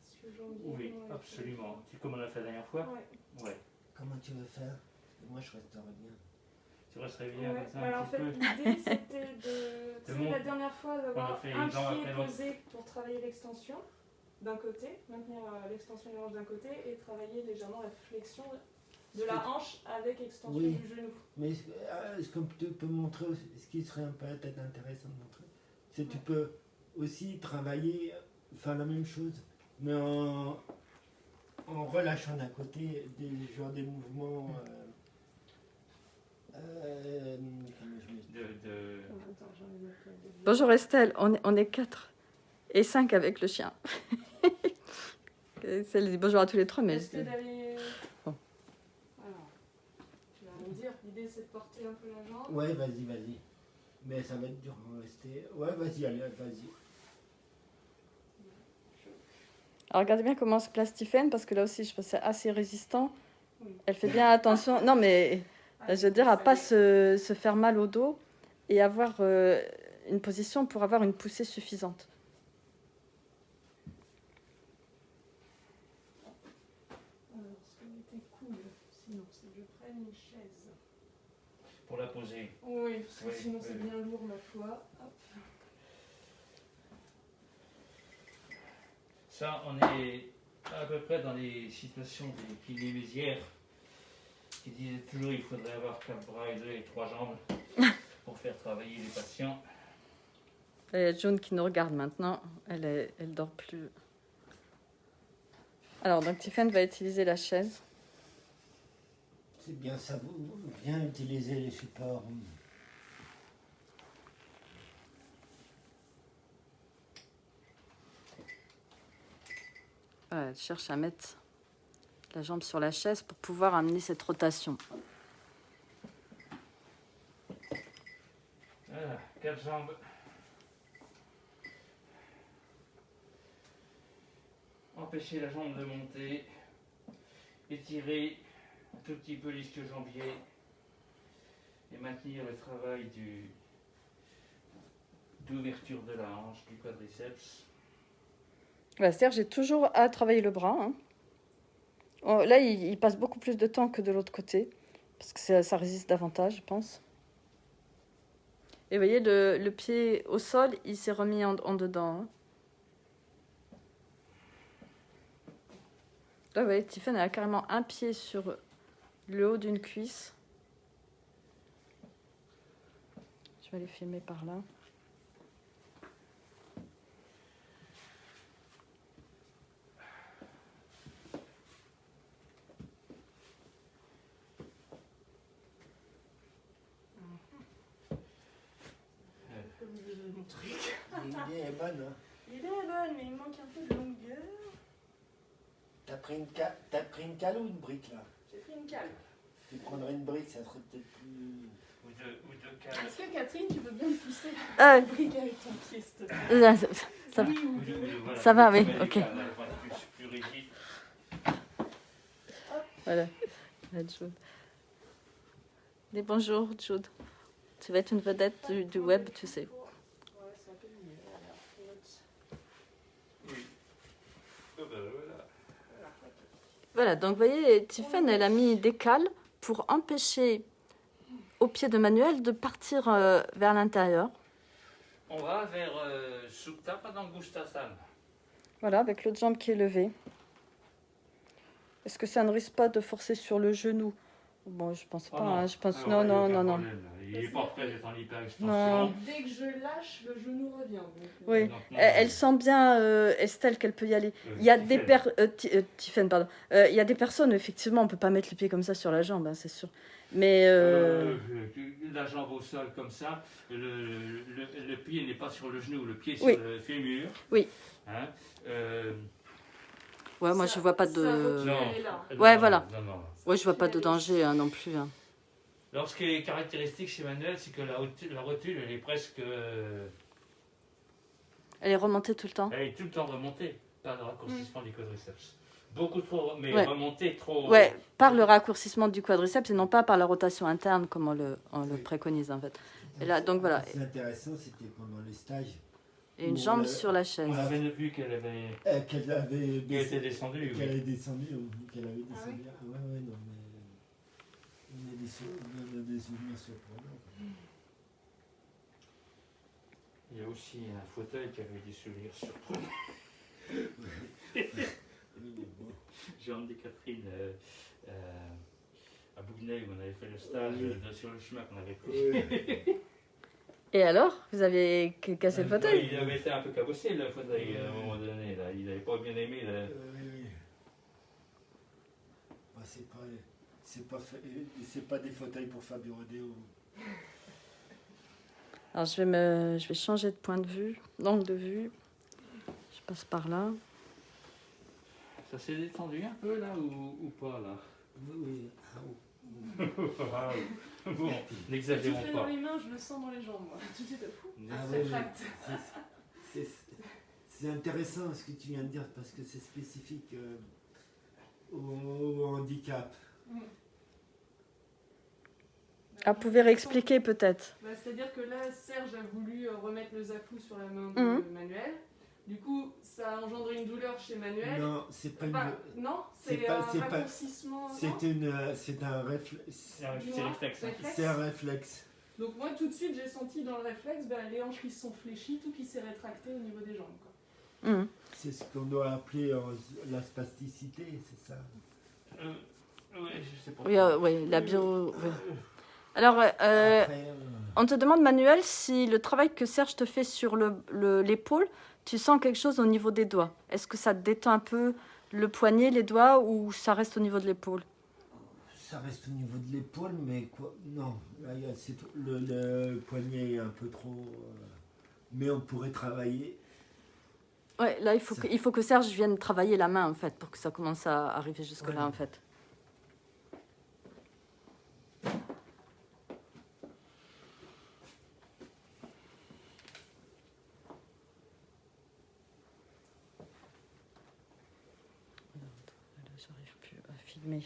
ischio-jambier? Oui, Ouais, absolument. Tu comme on l'a fait la dernière fois? Ouais. Ouais. Comment tu veux faire? Moi, je resterai bien. Tu resterais bien Ouais, comme ça alors un en petit fait, peu? l'idée c'était de, tu sais, monter. la dernière fois On a d'avoir fait un une jambe pied après l'autre. posé pour travailler l'extension d'un côté, maintenir l'extension de la hanche d'un côté et travailler légèrement la flexion de la hanche avec extension Oui. du genou. Mais ce que tu peux montrer, ce qui serait peut-être intéressant de montrer, c'est que tu peux aussi travailler, faire la même chose, mais en relâchant d'un côté des mouvements. Comment je me dis? Attends, j'en ai noté un début. Bonjour Estelle, on est 4 et 5 avec le chien. Elle dit bonjour à tous les 3, mais... Est-ce que d'aller... Bon. Alors, tu vas me dire, l'idée c'est de porter un peu la jambe. Ouais, vas-y. Mais ça va être dur de rester. Ouais, vas-y, allez, vas-y. Alors regardez bien comment se place Tiffen, parce que là aussi je pense que c'est assez résistant. Oui. Elle fait bien attention. Non mais je veux dire à pas se faire mal au dos et avoir une position pour avoir une poussée suffisante. Alors, ce qui était cool, sinon, c'est que je prenne une chaise. Pour la poser. Oui, parce que Oui, sinon oui. c'est bien lourd ma foi. Hop. Ça, on est à peu près dans les situations des kinésières qui disaient toujours qu'il faudrait avoir 4 bras et 2 et 3 jambes pour faire travailler les patients. Il y a June qui nous regarde maintenant. Elle dort plus. Alors donc Tiffen va utiliser la chaise. C'est bien ça, vous bien utiliser les supports. Voilà, elle cherche à mettre la jambe sur la chaise pour pouvoir amener cette rotation. Voilà, 4 jambes. Empêcher la jambe de monter. Étirer un tout petit peu l'ischio-jambier. Et maintenir le travail d'ouverture de la hanche, du quadriceps. Voilà, c'est-à-dire j'ai toujours à travailler le bras. Hein. Oh, là, il passe beaucoup plus de temps que de l'autre côté, parce que ça résiste davantage, je pense. Et vous voyez, le pied au sol, il s'est remis en dedans. Hein. Là, vous voyez, Tiffen, elle a carrément un pied sur le haut d'une cuisse. Je vais aller filmer par là. Comme je veux mon truc. L'idée est bonne, hein. L'idée est bonne, mais il manque un peu de longueur. T'as pris une cale ou une brique là? J'ai pris une cale. Tu prendrais une brique, ça serait peut-être plus... Ou deux cales. Est-ce que Catherine, tu veux bien me pousser Ah, la brique avec ton pied, s'il te plaît? ça va. Oui, ou Ou deux. voilà, Ça va, tu oui, mets les ok. cales, elles vont être plus rigides. Voilà. Là, Jude. Dis bonjour, Jude. Tu vas être une vedette du web, tu sais. Ouais, c'est un peu mieux. Oui. Oh ben voilà. Voilà, donc vous voyez, Tiffen, elle a mis des cales pour empêcher au pied de Manuel de partir vers l'intérieur. On va vers Supta Padangustasana. Voilà, avec l'autre jambe qui est levée. Est-ce que ça ne risque pas de forcer sur le genou Bon, je pense Ah pas. non. Hein, je pense Ah non, ouais, il y a non, aucun non, non. problème, là. Il est pas prêt d'être en hyperextension. Non. Dès que je lâche, le genou revient. Donc, Oui. Donc, non, Elle sent bien, Estelle, qu'elle peut y aller. Il y a des Tiffaine, pardon. Il y a des personnes, effectivement, on peut pas mettre le pied comme ça sur la jambe, hein, c'est sûr. Mais la jambe au sol comme ça, le pied n'est pas sur le genou, le pied est sur Oui. le fémur. Oui. Hein, ouais, moi je vois pas de. non, elle est là. Ouais, non, voilà. non, non. Ouais, je vois pas de danger hein, non plus. Hein. Alors, ce qui est caractéristique chez Manuel, c'est que la rotule, elle est presque. Elle est remontée tout le temps. Elle est tout le temps remontée par le raccourcissement du quadriceps. Beaucoup trop, mais Ouais. remontée trop. Ouais, par le raccourcissement du quadriceps et non pas par la rotation interne comme on le préconise en fait. Et là, donc voilà. C'est intéressant, c'était pendant les stages. Et une jambe sur la chaise. On avait vu qu'elle avait. Qu'elle avait Qu'elle était descendue. Qu'elle Oui. avait descendu. Qu'elle avait descendu. Ah oui. Ah ouais, non, mais. On a des souvenirs surprenants. Il y a aussi un fauteuil qui avait des souvenirs surprenants. Oui, mais bon. J'ai emmené Catherine à Bougnay où on avait fait le stage sur le chemin qu'on avait pris. Oui. Et alors, vous avez cassé le fauteuil? Il avait été un peu cabossé le fauteuil à un moment donné. Là. Il n'avait pas bien aimé. Là. Oui. Bah, c'est pas des fauteuils pour faire du rodéo. Alors je vais changer de point de vue, d'angle de vue. Je passe par là. Ça s'est détendu un peu là ou pas là? Oui. Bon, Tu n'exagérons fais dans pas. les mains, je le sens dans les jambes. Moi. Tout de suite, fou. Ah Ça oui, tracte. c'est intéressant ce que tu viens de dire parce que c'est spécifique au handicap. Ah, vous pouvez réexpliquer peut-être. Bah, c'est-à-dire que là, Serge a voulu remettre le zafou sur la main de Mhm. Manuel. Du coup, ça a engendré une douleur chez Manuel. Non, c'est pas Enfin, non, c'est c'est pas- un c'est pas- raccourcissement. non c'est un réflexe. C'est Du moins, réflexe. Hein. réflexe. C'est un réflexe. Donc moi, tout de suite, j'ai senti dans le réflexe les hanches qui se sont fléchies, tout qui s'est rétracté au niveau des jambes. Quoi. Mhm. C'est ce qu'on doit appeler la spasticité, c'est ça. Ouais, je sais pas. Oui, oui, la bio. Oui. Alors, Après, on te demande, Manuel, si le travail que Serge te fait sur l'épaule, tu sens quelque chose au niveau des doigts. Est-ce que ça te détend un peu le poignet, les doigts, ou ça reste au niveau de l'épaule? ça reste au niveau de l'épaule, mais quoi? Non, là, le poignet est un peu trop. Mais on pourrait travailler. Ouais, là, il faut que Serge vienne travailler la main, en fait, pour que ça commence à arriver jusque-là, Ouais. en fait. Là, j'arrive plus à filmer.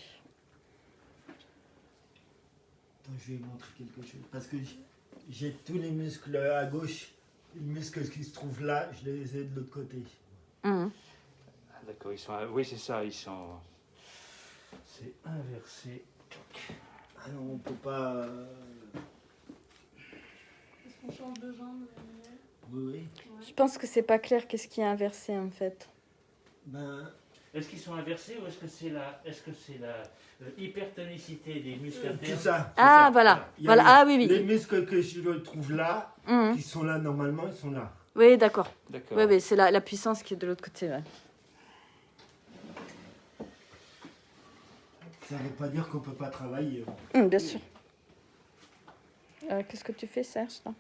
Attends, je vais montrer quelque chose. Parce que j'ai tous les muscles à gauche. Les muscles qui se trouvent là, je les ai de l'autre côté. Mhm. Ah, d'accord, ils sont. Oui, c'est ça, ils sont. C'est inversé. Ah non, on peut pas. Est-ce qu'on change de jambe, Manuel? Oui. Ouais. Je pense que c'est pas clair qu'est-ce qui est inversé, en fait. Ben, Est-ce qu'ils sont inversés ou est-ce que c'est la hypertonicité des muscles tout internes? ça. Ah, ça, voilà. Il y a Voilà. Ah, oui, Les oui. muscles que je trouve là, Mhm. qui sont là normalement, ils sont là. Oui, d'accord. D'accord. Oui, oui, c'est la puissance qui est de l'autre côté. Ouais. Ça ne veut pas dire qu'on ne peut pas travailler. Bien sûr. Qu'est-ce que tu fais, Serge là?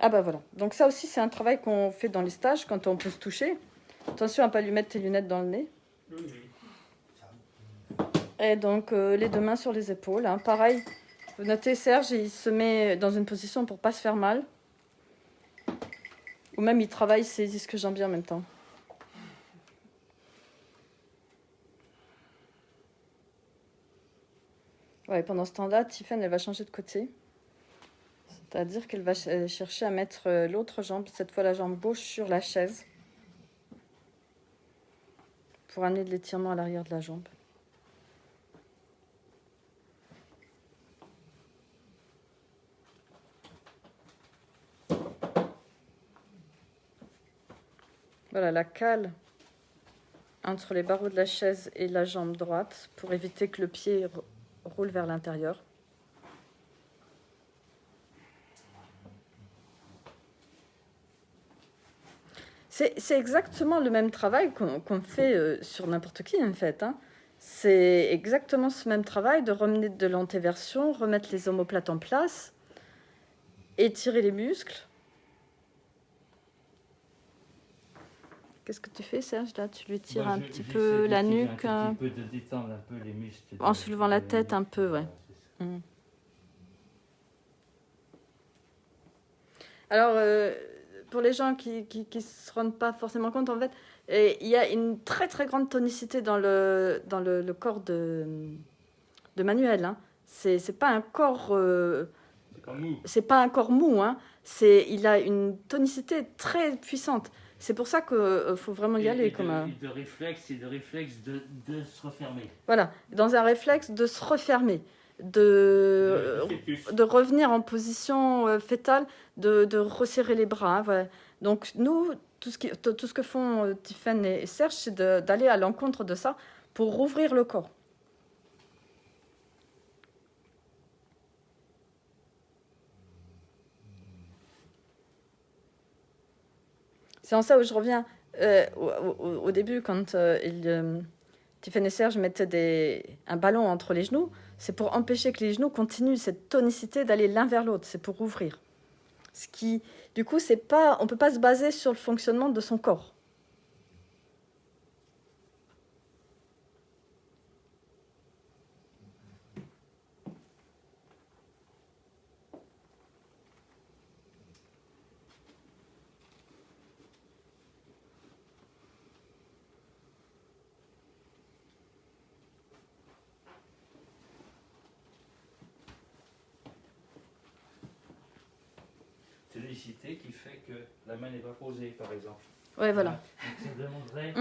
Ah bah voilà. Donc ça aussi, c'est un travail qu'on fait dans les stages quand on peut se toucher. Attention à ne pas lui mettre tes lunettes dans le nez. Oui. Et donc les deux mains sur les épaules. Hein. Pareil, vous notez, Serge, il se met dans une position pour ne pas se faire mal. Ou même il travaille ses disques jambiers en même temps. Ouais, pendant ce temps-là, Tiffaine, elle va changer de côté. C'est-à-dire qu'elle va chercher à mettre l'autre jambe, cette fois la jambe gauche, sur la chaise. Pour amener de l'étirement à l'arrière de la jambe. Voilà, la cale entre les barreaux de la chaise et la jambe droite pour éviter que le pied roule vers l'intérieur. C'est exactement le même travail qu'on fait sur n'importe qui, en fait. Hein. C'est exactement ce même travail de remener de l'antéversion, remettre les omoplates en place, étirer les muscles. Qu'est-ce que tu fais, Serge? Là, tu lui tires un petit peu la nuque. Un petit peu de détendre un peu les muscles. En soulevant la tête un peu, ouais. Alors, pour les gens qui se rendent pas forcément compte, en fait, il y a une très très grande tonicité dans le corps de Manuel. Hein. C'est pas un corps. C'est pas un corps mou. Hein. Il a une tonicité très puissante. C'est pour ça qu'il faut vraiment y aller. De réflexe de se refermer. Voilà, dans un réflexe de se refermer. De revenir en position fétale, de resserrer les bras. Hein, voilà. Donc nous, tout ce que font Tiffaine et Serge, c'est d'aller à l'encontre de ça pour rouvrir le corps. C'est en ça où je reviens au début, quand Tiffaine et Serge mettaient un ballon entre les genoux, c'est pour empêcher que les genoux continuent cette tonicité d'aller l'un vers l'autre, c'est pour ouvrir. Ce qui, du coup, on ne peut pas se baser sur le fonctionnement de son corps. Tonicité qui fait que la main n'est pas posée, par exemple. Oui, voilà. Donc ça demanderait,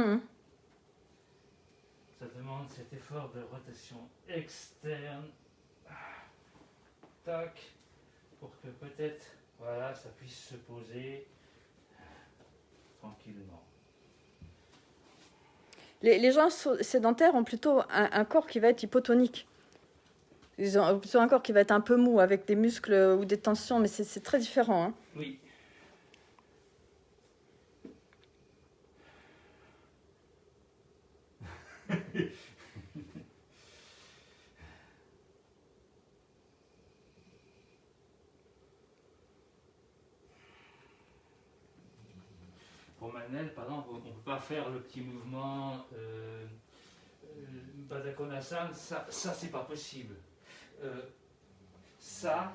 ça demande cet effort de rotation externe, tac, pour que peut-être, voilà, ça puisse se poser tranquillement. Les gens sédentaires ont plutôt un corps qui va être hypotonique. Ils ont plutôt un corps qui va être un peu mou, avec des muscles ou des tensions, mais c'est très différent. Hein. Oui. Pour Manel, par exemple, on ne peut pas faire le petit mouvement Baddha-Konasan, ça c'est pas possible. Ça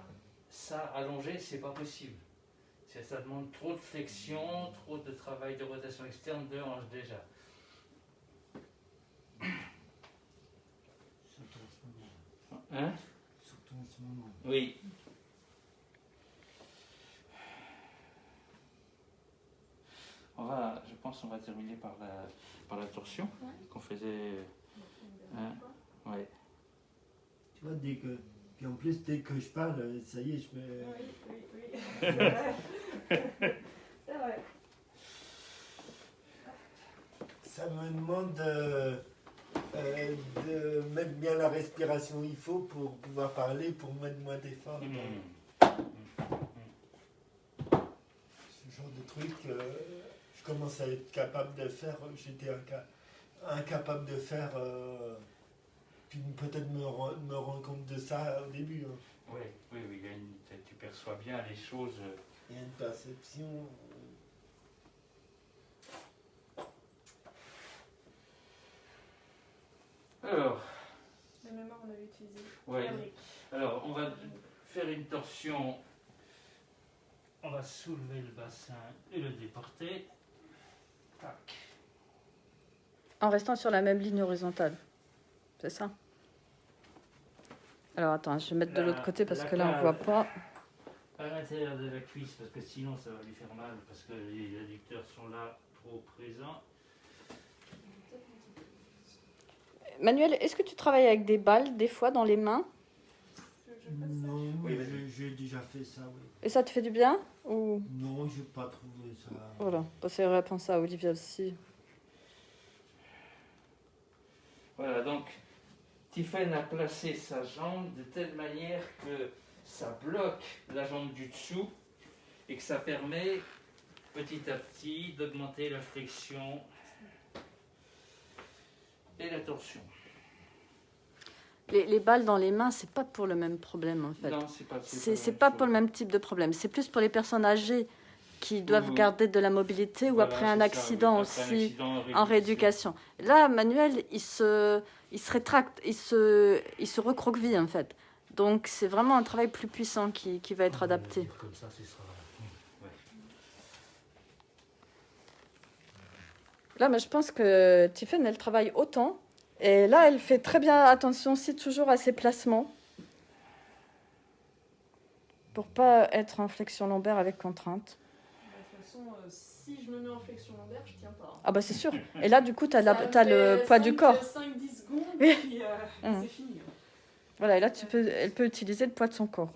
allongé, c'est pas possible. Ça demande trop de flexion, trop de travail de rotation externe de hanche déjà. Surtout en ce moment. Hein? Surtout en ce moment. Oui. Je pense qu'on va terminer par la torsion qu'on faisait. Hein? Ouais. Tu vois, puis en plus, dès que je parle, ça y est, je me... Oui. C'est vrai. Ça me demande de mettre bien la respiration il faut pour pouvoir parler, pour mettre moins d'efforts. Ce genre de truc, je commence à être capable de faire, j'étais incapable de faire, puis peut-être me rendre compte de ça au début. Hein. Oui, tu perçois bien les choses. Il y a une perception. Alors. La mémoire, on avait utilisé. Ouais. Alors, on va faire une torsion. On va soulever le bassin et le déporter. Tac. En restant sur la même ligne horizontale. C'est ça? Alors attends, je vais mettre de l'autre côté parce que là on ne voit pas. À l'intérieur de la cuisse, parce que sinon ça va lui faire mal, parce que les adducteurs sont là trop présents. Manuel, est-ce que tu travailles avec des balles des fois dans les mains? Non, oui, j'ai déjà fait ça, oui. Et ça te fait du bien ou... Non, je n'ai pas trouvé ça. Voilà, c'est vrai, pense à Olivia aussi. Voilà, donc Tiffen a placé sa jambe de telle manière que ça bloque la jambe du dessous et que ça permet petit à petit d'augmenter la flexion et la torsion. Les balles dans les mains, c'est pas pour le même problème en fait. Non, c'est pas, C'est pas pour le même type de problème. C'est plus pour les personnes âgées qui doivent garder de la mobilité ou Voilà, après un c'est accident ça, oui. Après un aussi accident en rééducation. Là, Manuel, il se rétracte, il se recroqueville en fait. Donc c'est vraiment un travail plus puissant qui va être adapté. Comme ça, ce sera... ouais. Là, mais je pense que Tiffen, elle travaille autant. Et là, elle fait très bien attention aussi toujours à ses placements. Pour pas être en flexion lombaire avec contrainte. De toute façon, si je me mets en flexion lombaire, je tiens pas. Ah bah c'est sûr. Et là, du coup, tu as le poids du corps. 5-10 secondes, et puis c'est fini. Voilà, et là, elle peut utiliser le poids de son corps.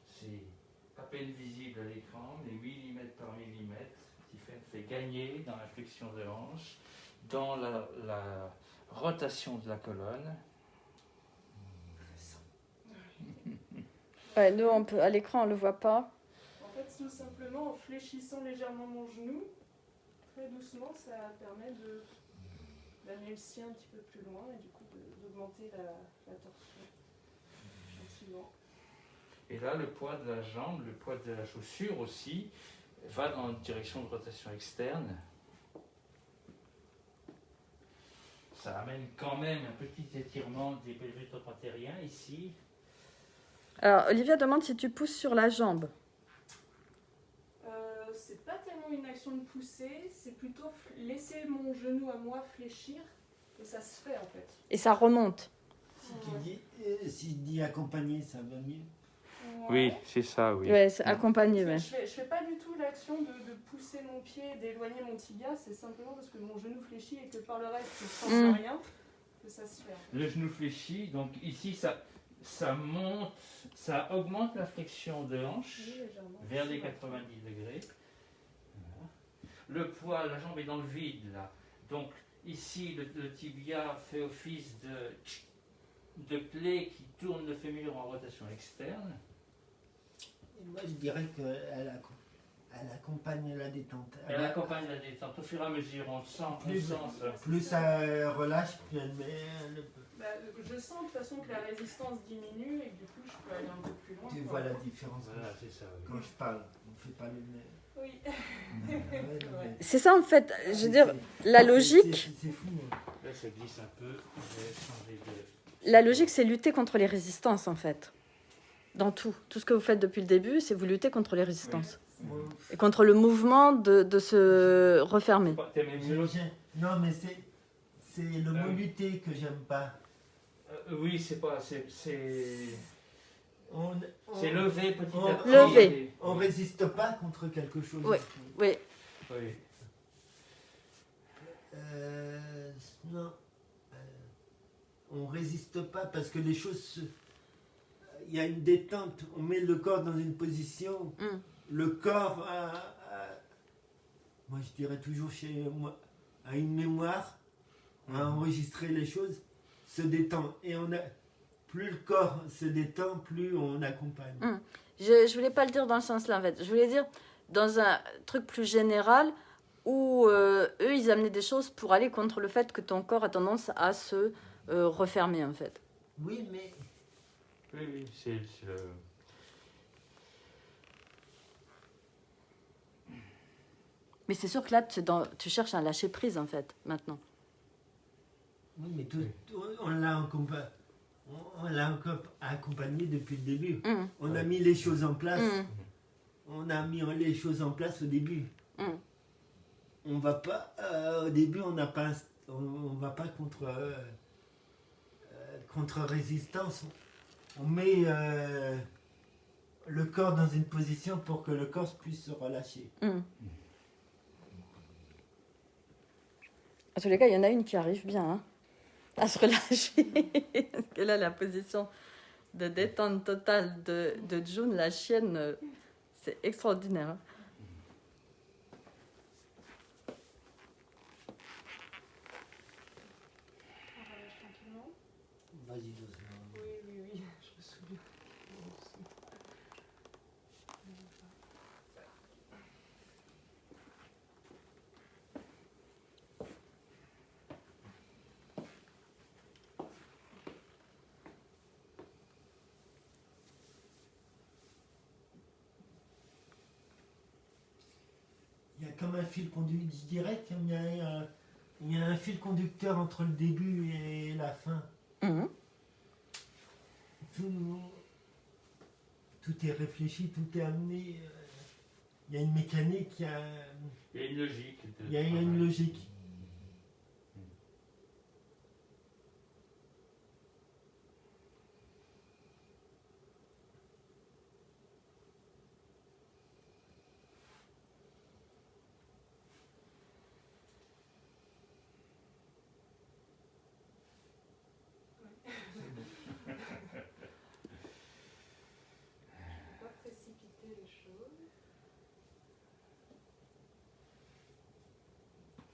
C'est à peine visible à l'écran, mais millimètre par millimètre, Tiffen fait gagner dans la flexion de hanche, dans la rotation de la colonne. Ouais, nous, à l'écran, on le voit pas. En fait, tout simplement, en fléchissant légèrement mon genou, très doucement, ça permet d'amener le sien un petit peu plus loin et du coup d'augmenter la torsion. Gentiment. Et là, le poids de la jambe, le poids de la chaussure aussi, va dans une direction de rotation externe. Ça amène quand même un petit étirement des pelvis antérieurs ici. Alors, Olivia demande si tu pousses sur la jambe. C'est pas tellement une action de pousser, c'est plutôt laisser mon genou à moi fléchir et ça se fait en fait. Et ça remonte. Si je dis accompagner, ça va mieux. Oui, c'est ça, oui. Ouais, c'est accompagné. Ouais. Je fais pas du tout l'action de pousser mon pied, d'éloigner mon tibia, c'est simplement parce que mon genou fléchit et que par le reste je ne sens rien que ça se fait. Le genou fléchit, donc ici ça monte, ça augmente la flexion de hanche vers les 90 degrés. Voilà. Le poids, la jambe est dans le vide là. Donc ici le tibia fait office de plaie qui tourne le fémur en rotation externe. Et moi, je dirais qu'elle accompagne la détente. Elle accompagne la détente. Au fur et à mesure, on sent ça. Plus ça relâche, plus elle met le peu. Bah, je sens de toute façon que la résistance diminue et que du coup je peux aller un peu plus loin. Tu vois la différence. Voilà, c'est ça. Oui. Quand je parle, on ne fait pas le nez. Oui. Ouais. C'est ça en fait, je veux dire, la logique. C'est fou. Hein. Là, ça glisse un peu. Je vais changer de... La logique, c'est lutter contre les résistances, en fait. Dans tout. Tout ce que vous faites depuis le début, c'est vous lutter contre les résistances. Moi, Et contre le mouvement de se refermer. T'aimes mieux non, mais c'est le mot lutter que j'aime pas. Oui, c'est pas... C'est On lever petit à petit. Lever. on résiste pas contre quelque chose. Oui. Oui. Oui. Non. On résiste pas parce que les choses il y a une détente, on met le corps dans une position, le corps moi je dirais toujours chez moi, a une mémoire, à enregistrer les choses, se détend. Et plus le corps se détend, plus on accompagne. Je voulais pas le dire dans le sens-là, en fait. Je voulais dire dans un truc plus général où eux, ils amenaient des choses pour aller contre le fait que ton corps a tendance à se refermer, en fait. Oui, mais... Oui, c'est le... Mais c'est sûr que là, tu cherches un lâcher-prise, en fait, maintenant. Oui, mais on l'a encore accompagné depuis le début. On a mis les choses en place. On a mis les choses en place au début. On va pas... au début, on va pas contre résistance. On met le corps dans une position pour que le corps puisse se relâcher. En tous les cas, il y en a une qui arrive bien. Hein. à se relâcher. Parce que là, la position de détente totale de June, la chienne, c'est extraordinaire. Hein. On relâche tranquillement. Vas-y, doucement. Oui, oui, oui, je me souviens. Il y a comme un fil conducteur, je dirais il y a un fil conducteur entre le début et la fin. Mhm. Tout est réfléchi, tout est amené. Il y a une mécanique, Il y a une logique. il y a une logique. Pas précipiter les choses.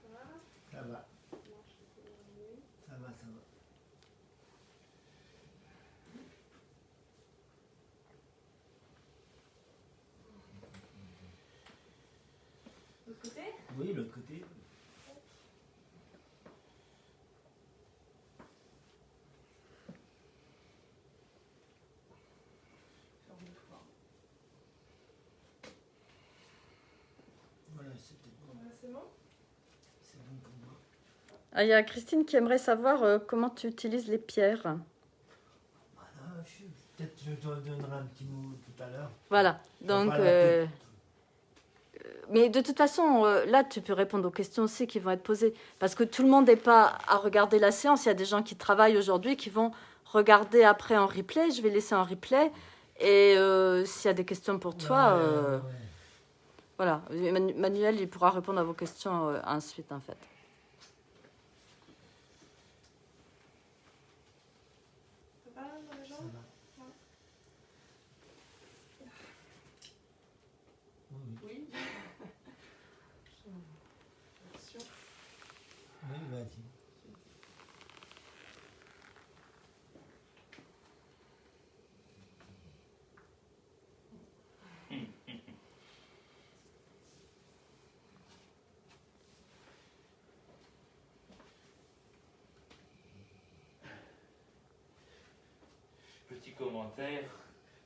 Voilà. Ça va, Marche un peu éloignée. ça va, ça va. L'autre côté. Oui, l'autre côté. Faire deux fois. Voilà, c'est peut-être bon. Voilà, c'est bon. C'est bon pour moi. Ah, il y a Christine qui aimerait savoir comment tu utilises les pierres. Voilà, peut-être je te donnerai un petit mot tout à l'heure. Voilà, donc... Voilà, mais de toute façon, là, tu peux répondre aux questions aussi qui vont être posées. Parce que tout le monde n'est pas à regarder la séance. Il y a des gens qui travaillent aujourd'hui qui vont regarder après en replay. Je vais laisser en replay. Et s'il y a des questions pour toi, ouais. voilà. Manuel, il pourra répondre à vos questions ensuite, en fait. Ça va dans les Ça jambes? va. Oui, Oui. Attention. oui, vas-y. Petit commentaire,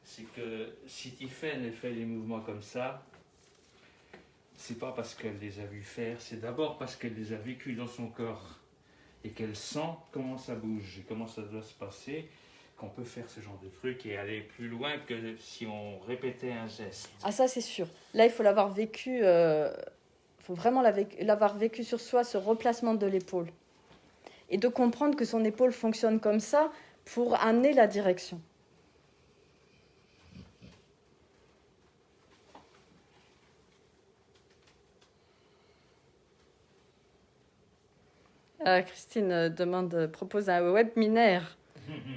c'est que si Tiffaine fait les mouvements comme ça, c'est pas parce qu'elle les a vus faire, c'est d'abord parce qu'elle les a vécus dans son corps et qu'elle sent comment ça bouge et comment ça doit se passer, qu'on peut faire ce genre de truc et aller plus loin que si on répétait un geste. Ah, ça, c'est sûr. Là, il faut l'avoir vécu... faut vraiment l'avoir vécu sur soi, ce replacement de l'épaule. Et de comprendre que son épaule fonctionne comme ça pour amener la direction. Christine propose un webinaire.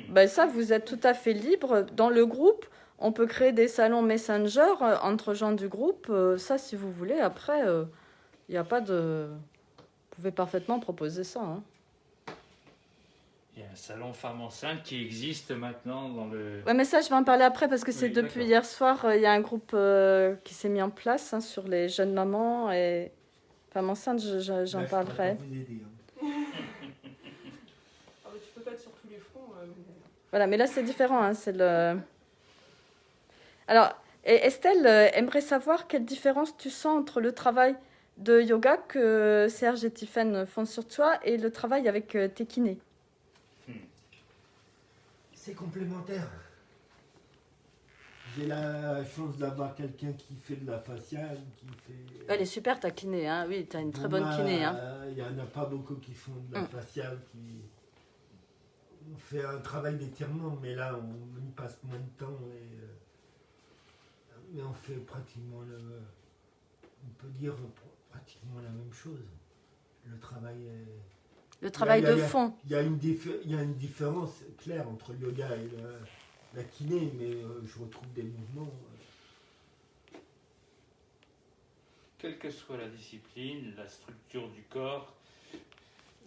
Ben ça, vous êtes tout à fait libre. Dans le groupe, on peut créer des salons Messenger entre gens du groupe. Ça, si vous voulez, après, il n'y a pas de... Vous pouvez parfaitement proposer ça. Hein. Il y a un salon femmes enceintes qui existe maintenant dans le... Ouais, mais ça, je vais en parler après parce que c'est Oui, depuis d'accord. hier soir, il y a un groupe qui s'est mis en place sur les jeunes mamans et femmes enceintes, j'en Là, je pourrais parlerai. pas vous aider, hein. Ah, mais tu peux pas être sur tous les fronts. Voilà, mais là, c'est différent. Hein, c'est le... Alors, et Estelle aimerait savoir quelle différence tu sens entre le travail de yoga que Serge et Tiffaine font sur toi et le travail avec tes kinés. C'est complémentaire. J'ai la chance d'avoir quelqu'un qui fait de la faciale, qui fait... Elle est super ta kiné, hein. Oui, tu as une très bonne Moi, kiné. Hein. Il n'y en a pas beaucoup qui font de la faciale, qui... On fait un travail d'étirement, mais là, on y passe moins de temps. Mais on fait pratiquement on peut dire pratiquement la même chose. Le travail est... le travail Il y a- de il y a- fond. Il y a une différence claire entre le yoga et la kiné, mais je retrouve des mouvements. Quelle que soit la discipline, la structure du corps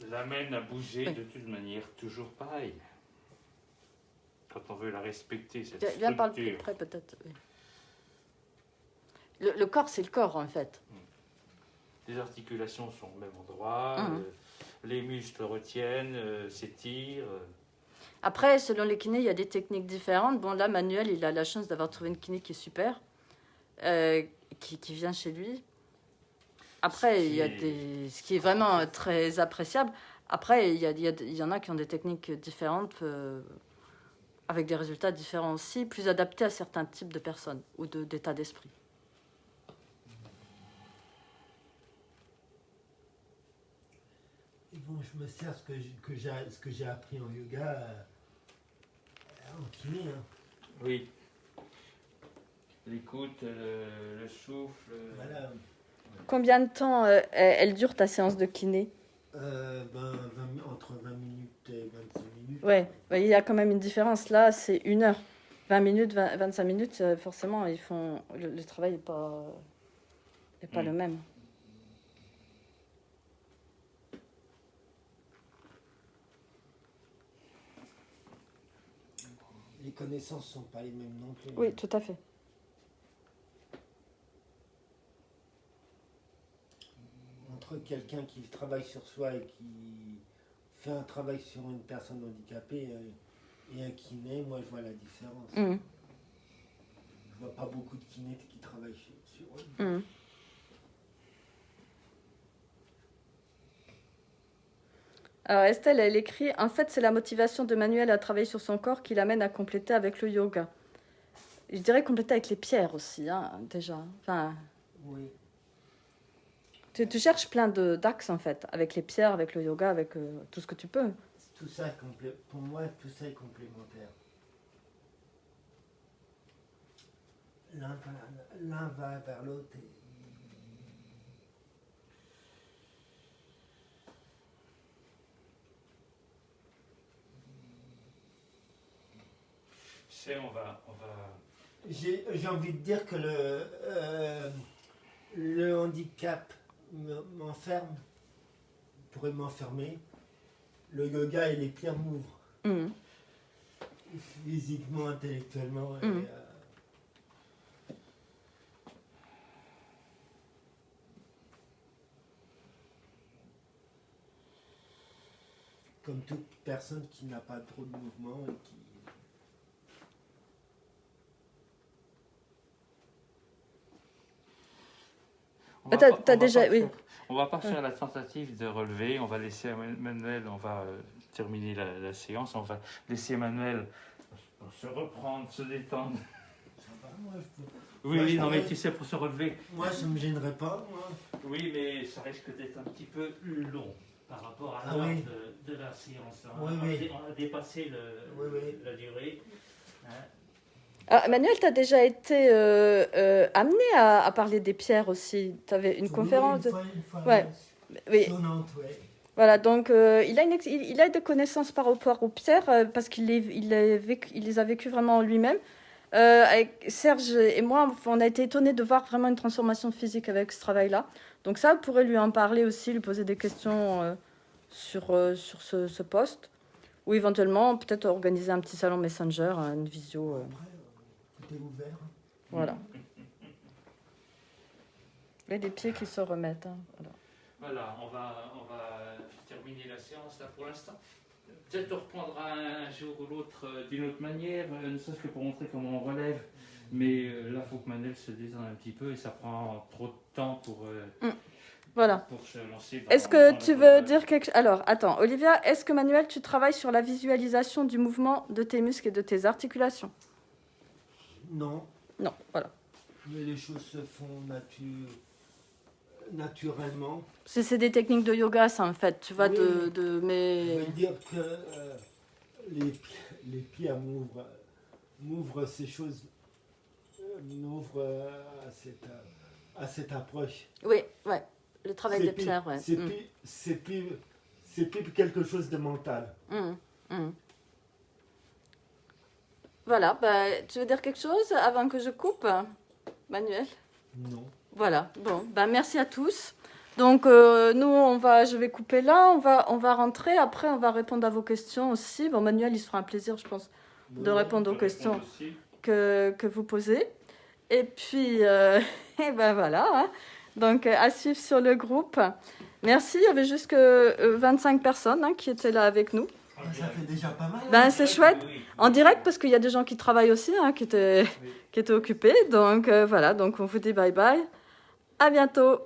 l'amène à bouger Oui. de toute manière toujours pareil. Quand on veut la respecter, cette Viens par le plus structure. près peut-être. Oui. Le corps, c'est le corps en fait. Les articulations sont au même endroit, les muscles retiennent, s'étirent. Après, selon les kinés, il y a des techniques différentes. Bon, là, Manuel, il a la chance d'avoir trouvé une kiné qui est super, qui vient chez lui. Après, il y a ce qui est vraiment très appréciable. Après, il y en a qui ont des techniques différentes, avec des résultats différents aussi, plus adaptés à certains types de personnes ou d'état d'esprit. Et bon, je me sers ce que j'ai appris en yoga en kiné. Hein. Oui. L'écoute, le souffle. Voilà. Combien de temps elle dure ta séance de kiné? Entre 20 minutes et 25 minutes. Ouais, il y a quand même une différence. Là, c'est 1 heure. 20 minutes, 25 minutes, forcément, ils font le travail n'est pas le même. Les connaissances sont pas les mêmes non plus. Oui, tout à fait. Entre quelqu'un qui travaille sur soi et qui fait un travail sur une personne handicapée et un kiné, moi je vois la différence. Mhm. Je vois pas beaucoup de kinés qui travaillent sur eux. Mhm. Alors Estelle, elle écrit, en fait, c'est la motivation de Manuel à travailler sur son corps qui l'amène à compléter avec le yoga. Je dirais compléter avec les pierres aussi, hein, déjà. Enfin, Oui. tu cherches plein d'axes, en fait, avec les pierres, avec le yoga, avec tout ce que tu peux. Tout ça est pour moi, tout ça est complémentaire. L'un va vers l'autre. On va... J'ai envie de dire que le handicap m'enferme, pourrait m'enfermer. Le yoga et les pierres m'ouvrent. Mhm. Physiquement, intellectuellement. Mhm. Comme toute personne qui n'a pas trop de mouvement et qui... On va pas faire la tentative de relever, on va laisser Emmanuel, on va terminer la séance, on va laisser Emmanuel se reprendre, se détendre. Ça va, moi, Oui, non mais tu sais, pour se relever. Moi, ça me gênerait pas, moi. Oui, mais ça risque d'être un petit peu long par rapport à Ah l'heure oui. de la séance. Hein. Oui. On a dépassé la durée. Hein. Ah, Manuel, tu as déjà été amené à parler des pierres aussi. Tu avais une conférence. Une fois, Ouais. Oui. Sonnante, ouais. Voilà, donc il a des connaissances par rapport aux pierres parce qu'il les a vécues vraiment en lui-même. Avec Serge et moi, on a été étonnés de voir vraiment une transformation physique avec ce travail-là. Donc ça, vous pourrez lui en parler aussi, lui poser des questions sur ce poste. Ou éventuellement, peut-être organiser un petit salon Messenger, une visio. Après, tout est ouvert. Voilà. Et les pieds qui se remettent. Hein, voilà. Voilà, on va terminer la séance là pour l'instant. Peut-être on reprendra un jour ou l'autre d'une autre manière, ne serait-ce que pour montrer comment on relève. Mais là, il faut que Manuel se détende un petit peu et ça prend trop de temps pour Voilà. se lancer. Est-ce que tu veux dire quelque chose? Alors, attends, Olivia, est-ce que Manuel, tu travailles sur la visualisation du mouvement de tes muscles et de tes articulations? Non, Non, voilà. mais les choses se font naturellement. C'est des techniques de yoga, ça, en fait. Tu vas Oui. de Je mais... veux dire que les pierres m'ouvrent ces choses, m'ouvrent à cette approche. Oui, ouais. Le travail C'est des plus- pierres, ouais. C'est Mm. plus, c'est plus, c'est plus quelque chose de mental. Voilà, bah, tu veux dire quelque chose avant que je coupe, Manuel? Non. Voilà, bon, bah, merci à tous. Donc, nous, je vais couper là, on va rentrer. Après, on va répondre à vos questions aussi. Bon, Manuel, il se fera un plaisir, je pense, de répondre aux questions que vous posez. Et puis, et ben voilà. Hein. Donc, à suivre sur le groupe. Merci, il y avait juste que 25 personnes qui étaient là avec nous. Ça fait déjà pas mal. Ben, c'est chouette. En direct, parce qu'il y a des gens qui travaillent aussi, qui étaient occupés. Donc, voilà, donc on vous dit bye bye. À bientôt.